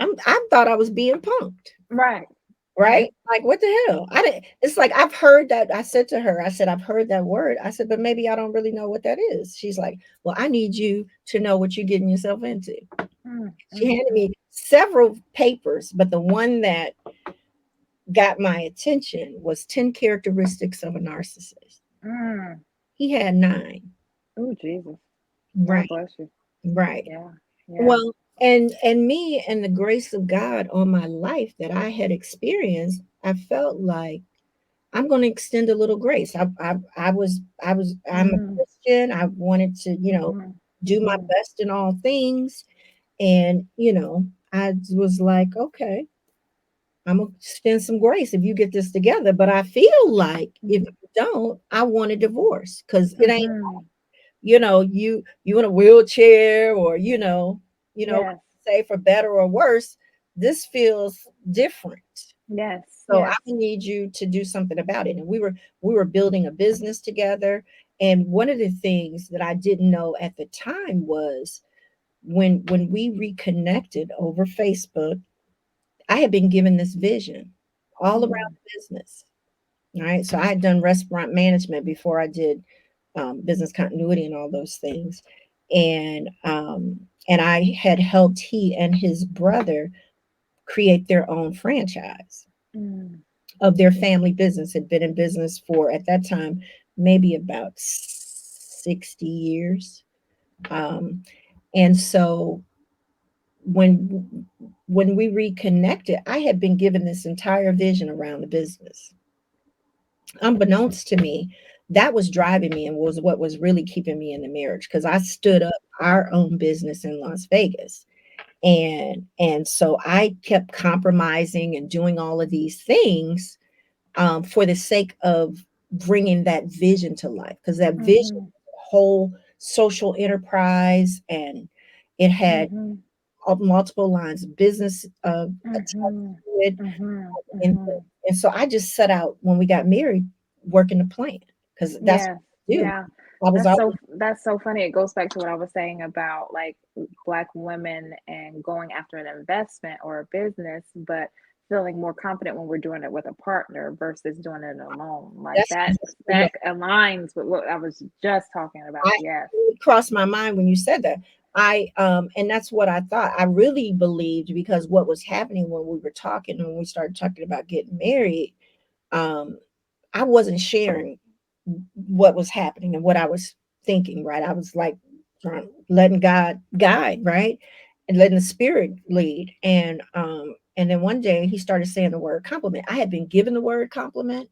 I thought I was being punked. Right. Right? Like, what the hell? I didn't, it's like, I've heard that. I said to her, I said, I've heard that word. I said, but maybe I don't really know what that is. She's like, well, I need you to know what you're getting yourself into. She handed Mm-hmm. me several papers, but the one that got my attention was 10 characteristics of a narcissist. Mm. He had 9. Oh, Jesus. God Right, bless you. right. Yeah. Yeah. Well, and me and the grace of God on my life that I had experienced, I felt like I'm going to extend a little grace. I'm a Mm-hmm. Christian. I wanted to, Mm-hmm. do my Mm-hmm. best in all things. And, I was like, okay, I'm going to extend some grace if you get this together. But I feel like if you don't, I want a divorce, because it ain't, Mm-hmm. you in a wheelchair, or, Yes. say for better or worse, this feels different. Yes. So I Yes. need you to do something about it. And we were building a business together. And one of the things that I didn't know at the time was, when we reconnected over Facebook, I had been given this vision all around Mm. the business. All right. So I had done restaurant management before I did business continuity and all those things. And I had helped he and his brother create their own franchise Mm. of their family business. Had been in business for, at that time, maybe about 60 years. Um, and so when we reconnected, I had been given this entire vision around the business. Unbeknownst to me, that was driving me and was what was really keeping me in the marriage, because I stood up our own business in Las Vegas. And so I kept compromising and doing all of these things, for the sake of bringing that vision to life, because that vision Mm-hmm. was a whole social enterprise, and it had Mm-hmm. multiple lines of business attached Mm-hmm. to it. Mm-hmm. and, Mm-hmm. and so I just set out when we got married, working the plan, because that's Yeah. what I do. Yeah. I was always That's so funny. It goes back to what I was saying about like Black women and going after an investment or a business, but feeling more confident when we're doing it with a partner versus doing it alone. Like that's that aligns with what I was just talking about. I Yes. it crossed my mind when you said that. And that's what I thought. I really believed, because what was happening when we were talking, when we started talking about getting married, um, I wasn't sharing what was happening and what I was thinking, right? I was like letting God guide, right? And letting the spirit lead. And then one day he started saying the word compliment. I had been given the word compliment,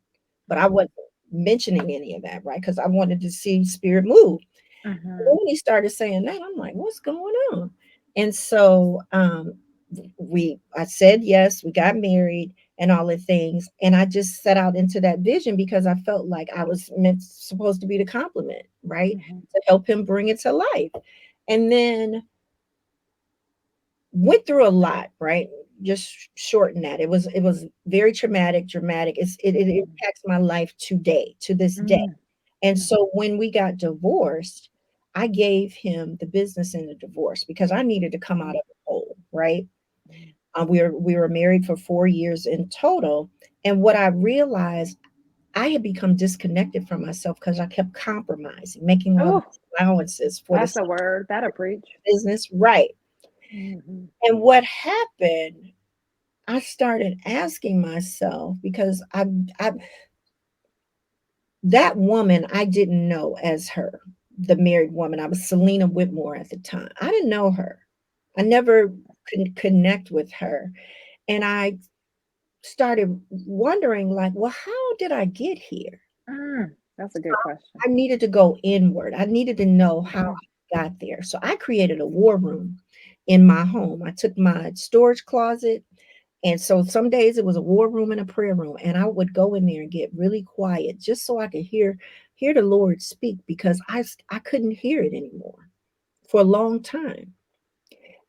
but I wasn't mentioning any of that, right? Because I wanted to see spirit move. And Mm-hmm. when he started saying that, I'm like, what's going on? And so I said yes, we got married and all the things. And I just set out into that vision because I felt like I was supposed to be the compliment, right? Mm-hmm. To help him bring it to life. And then went through a lot, right? Just shorten that. It was very traumatic, dramatic. It impacts my life today, to this day. And Mm-hmm. so when we got divorced, I gave him the business in the divorce because I needed to come out of the hole, right? We were married for 4 years in total, and what I realized, I had become disconnected from myself because I kept compromising, making all Oh, these allowances for the that's a sake word. That'll of preach. business, right? Mm-hmm. And what happened? I started asking myself because I that woman I didn't know as her, the married woman. I was Selena Whitmore at the time. I didn't know her. I never could connect with her. And I started wondering, like, well, how did I get here? That's a good question. I needed to go inward. I needed to know how Mm-hmm. I got there. So I created a war room in my home. I took my storage closet. And so some days it was a war room and a prayer room. And I would go in there and get really quiet just so I could hear the Lord speak, because I couldn't hear it anymore for a long time.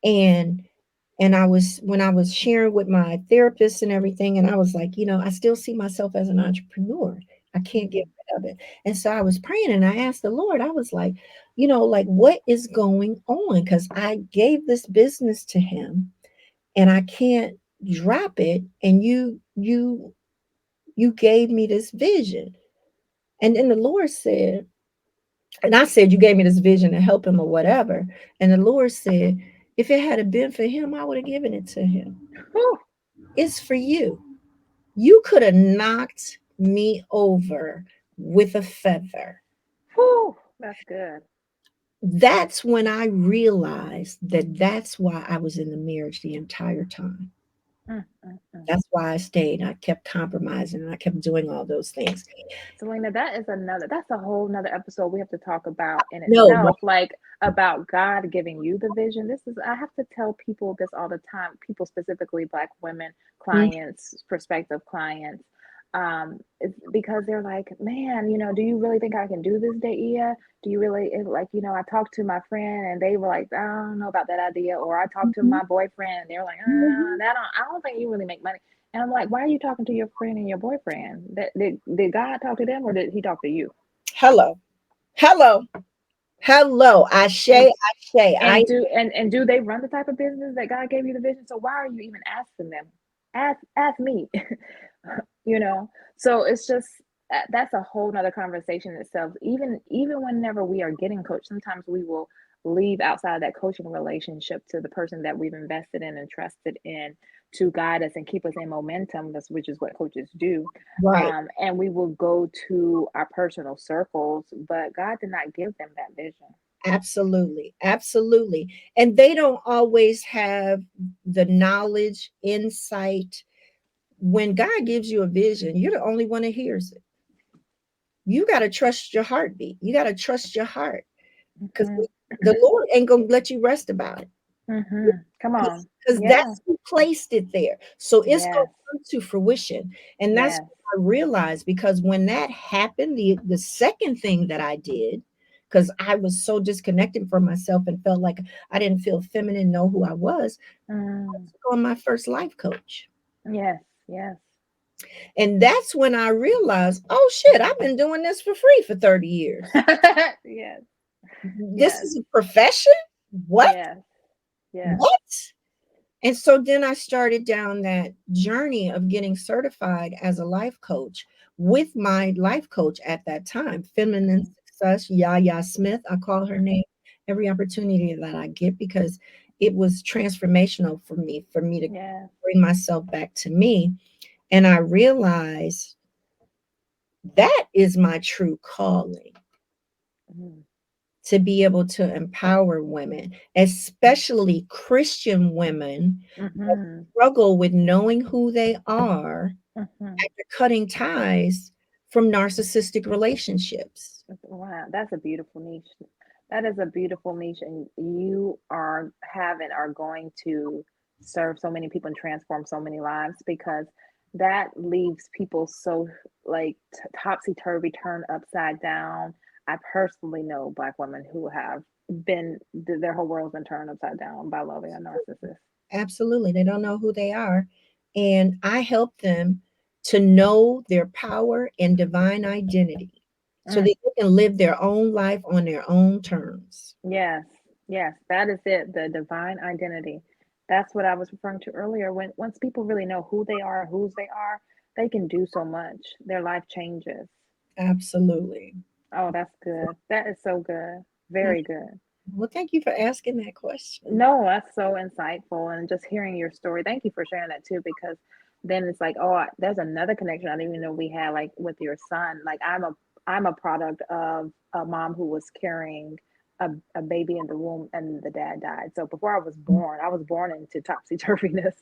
And I was when I was sharing with my therapist and everything, and I was like, I still see myself as an entrepreneur. I can't get Mm-hmm. rid of it. And so I was praying and I asked the Lord, I was like, like, what is going on? Because I gave this business to him and I can't drop it. And you gave me this vision. And then the Lord said, and I said, you gave me this vision to help him or whatever. And the Lord said, if it had been for him, I would have given it to him. Whew. It's for you. You could have knocked me over with a feather. Whew. That's good. That's when I realized that that's why I was in the marriage the entire time. Mm-hmm. That's why I stayed. I kept compromising and I kept doing all those things. Selena, that's a whole nother episode we have to talk about in No, itself, like about God giving you the vision. I have to tell people this all the time, people specifically Black women, right. clients, prospective clients. It's because they're like, man, do you really think I can do this, Daa'iyah? Do you really like, I talked to my friend and they were like, I don't know about that idea. Or I talked to Mhm, my boyfriend and they were like, mhm. I don't think you really make money. And I'm like, why are you talking to your friend and your boyfriend? Did God talk to them or did he talk to you? Hello. Hello. Hello. Ashe. And Ashe. and do they run the type of business that God gave you the vision? So why are you even asking them? Ask me. you know. So it's just that's a whole nother conversation in itself. Even whenever we are getting coached, sometimes we will leave outside of that coaching relationship to the person that we've invested in and trusted in to guide us and keep us in momentum, which is what coaches do. Right. And we will go to our personal circles, but God did not give them that vision. Absolutely. Absolutely. And they don't always have the knowledge, insight. When God gives you a vision, you're the only one that hears it. You got to trust your heartbeat. You got to trust your heart, because Mm-hmm. the Lord ain't going to let you rest about it, Mm-hmm. Come on. because Yeah. that's who placed it there. So it's going Yes. to come to fruition. And that's Yes. what I realized, because when that happened, the second thing that I did, because I was so disconnected from myself and felt like I didn't feel feminine, know who I was, I Mm. took on my first life coach. Yes. Yes. And that's when I realized, oh shit, I've been doing this for free for 30 years. yes. This Yes. is a profession? What? Yes. Yes. What? And so then I started down that journey of getting certified as a life coach with my life coach at that time, Feminine Mm-hmm. Success, Yaya Smith, I call her Mm-hmm. name. every opportunity that I get, because it was transformational for me to Yes. bring myself back to me. And I realized that is my true calling, Mm-hmm. to be able to empower women, especially Christian women, Mm-hmm. struggle with knowing who they are Mm-hmm. after cutting ties from narcissistic relationships. Wow, that's a beautiful niche. That is a beautiful niche, and you are going to serve so many people and transform so many lives because that leaves people so like topsy turvy, turned upside down. I personally know Black women who have their whole world's been turned upside down by loving a narcissist. Absolutely. They don't know who they are. And I help them to know their power and divine identity so Mm. that they can live their own life on their own terms. Yes, yes, that is it. The divine identity. That's what I was referring to earlier. When once people really know who they are, whose they are, they can do so much. Their life changes. Absolutely. Oh, that's good. That is so good. Very good. Well, thank you for asking that question. No, that's so insightful. And just hearing your story, thank you for sharing that too, because then it's like, oh, there's another connection I didn't even know we had, like with your son. Like I'm a product of a mom who was carrying a baby in the womb and the dad died. So before I was born into topsy turviness,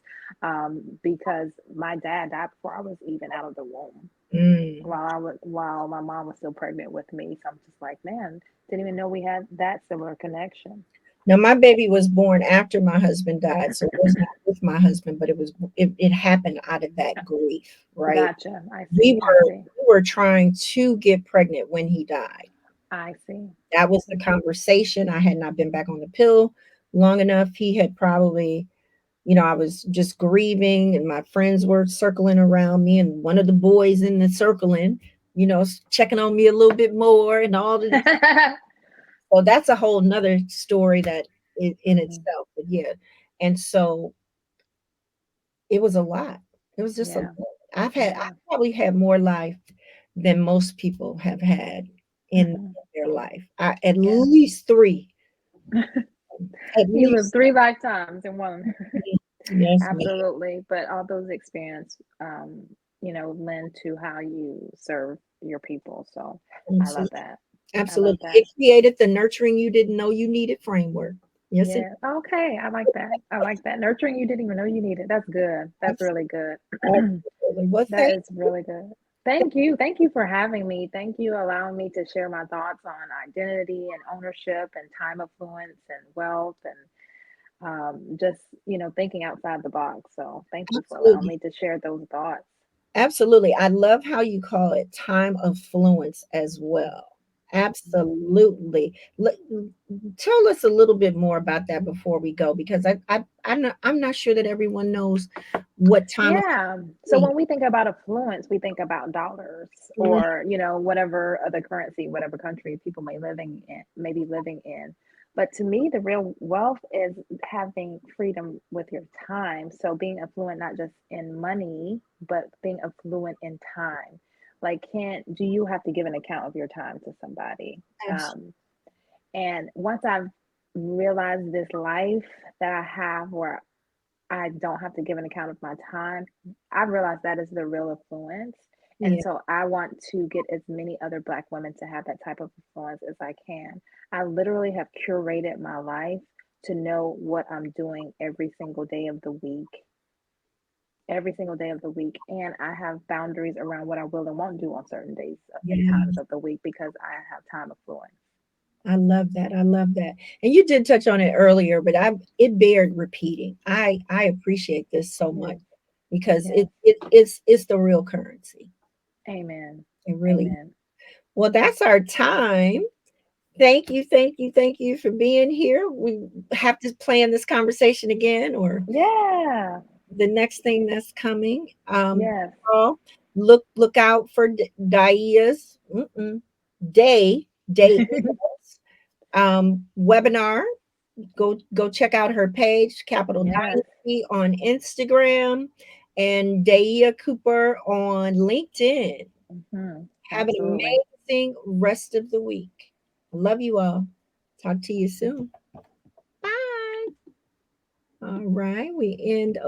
because my dad died before I was even out of the womb. Mm. While my mom was still pregnant with me, so I'm just like, man, didn't even know we had that similar connection. Now, my baby was born after my husband died, so it was not with my husband, but it happened out of that grief, right? Gotcha. I We see. I were see. we were trying to get pregnant when he died. I see. That was the conversation. I had not been back on the pill long enough. He had probably, I was just grieving, and my friends were circling around me, and one of the boys in the circling, checking on me a little bit more and all of this. So that's a whole nother story that in Mhm. itself. But yeah. And so it was a lot. It was just a lot. Yeah. I Yeah. probably had more life than most people have had in Hmm. their life. At Yeah. least three. At You live least three lifetimes in one. three. Yes, ma'am. Absolutely. But all those experience, lend to how you serve your people. So I love Absolutely. that. I love Absolutely. that. It created the nurturing you didn't know you needed framework. Yes, it Yeah. Okay. I like that. I like that. Nurturing you didn't even know you needed. That's good. That's abs- really good. absolutely. Well, That thank is really good. Thank you. Thank you for having me. Thank you allowing me to share my thoughts on identity and ownership and time affluence and wealth and just, thinking outside the box. So thank you for allowing absolutely. me to share those thoughts. Absolutely. I love how you call it time of fluence as well. Mhm. Absolutely. Tell us a little bit more about that before we go, because I'm not sure that everyone knows what time of Yeah. So means. when we think about affluence, we think about dollars Mhm. or, whatever other currency, whatever country people may be living in. But to me, the real wealth is having freedom with your time. So being affluent not just in money, but being affluent in time. Like, can't do you have to give an account of your time to somebody? Abs- And once I've realized this life that I have where I don't have to give an account of my time. I've realized that is the real influence. And Yeah, so I want to get as many other Black women to have that type of influence as I can. I literally have curated my life to know what I'm doing every single day of the week. And I have boundaries around what I will and won't do on certain days and yeah. times of the week because I have time affluence. I love that. I love that. And you did touch on it earlier, but it bared repeating. I appreciate this so much Yes, because yes. it's the real currency. Amen. It really. Amen. Well, that's our time. Thank you, thank you, thank you for being here. We have to plan this conversation again, or Yeah. the next thing that's coming. Yes. Girl, look out for Daa'iyah's day webinar. Go check out her page, Capital Yes. Dynasty on Instagram, and Daa'iyah Cooper on LinkedIn. Mhm. Have an Absolutely. amazing rest of the week. I love you all. Talk to you soon. Bye. All right, we end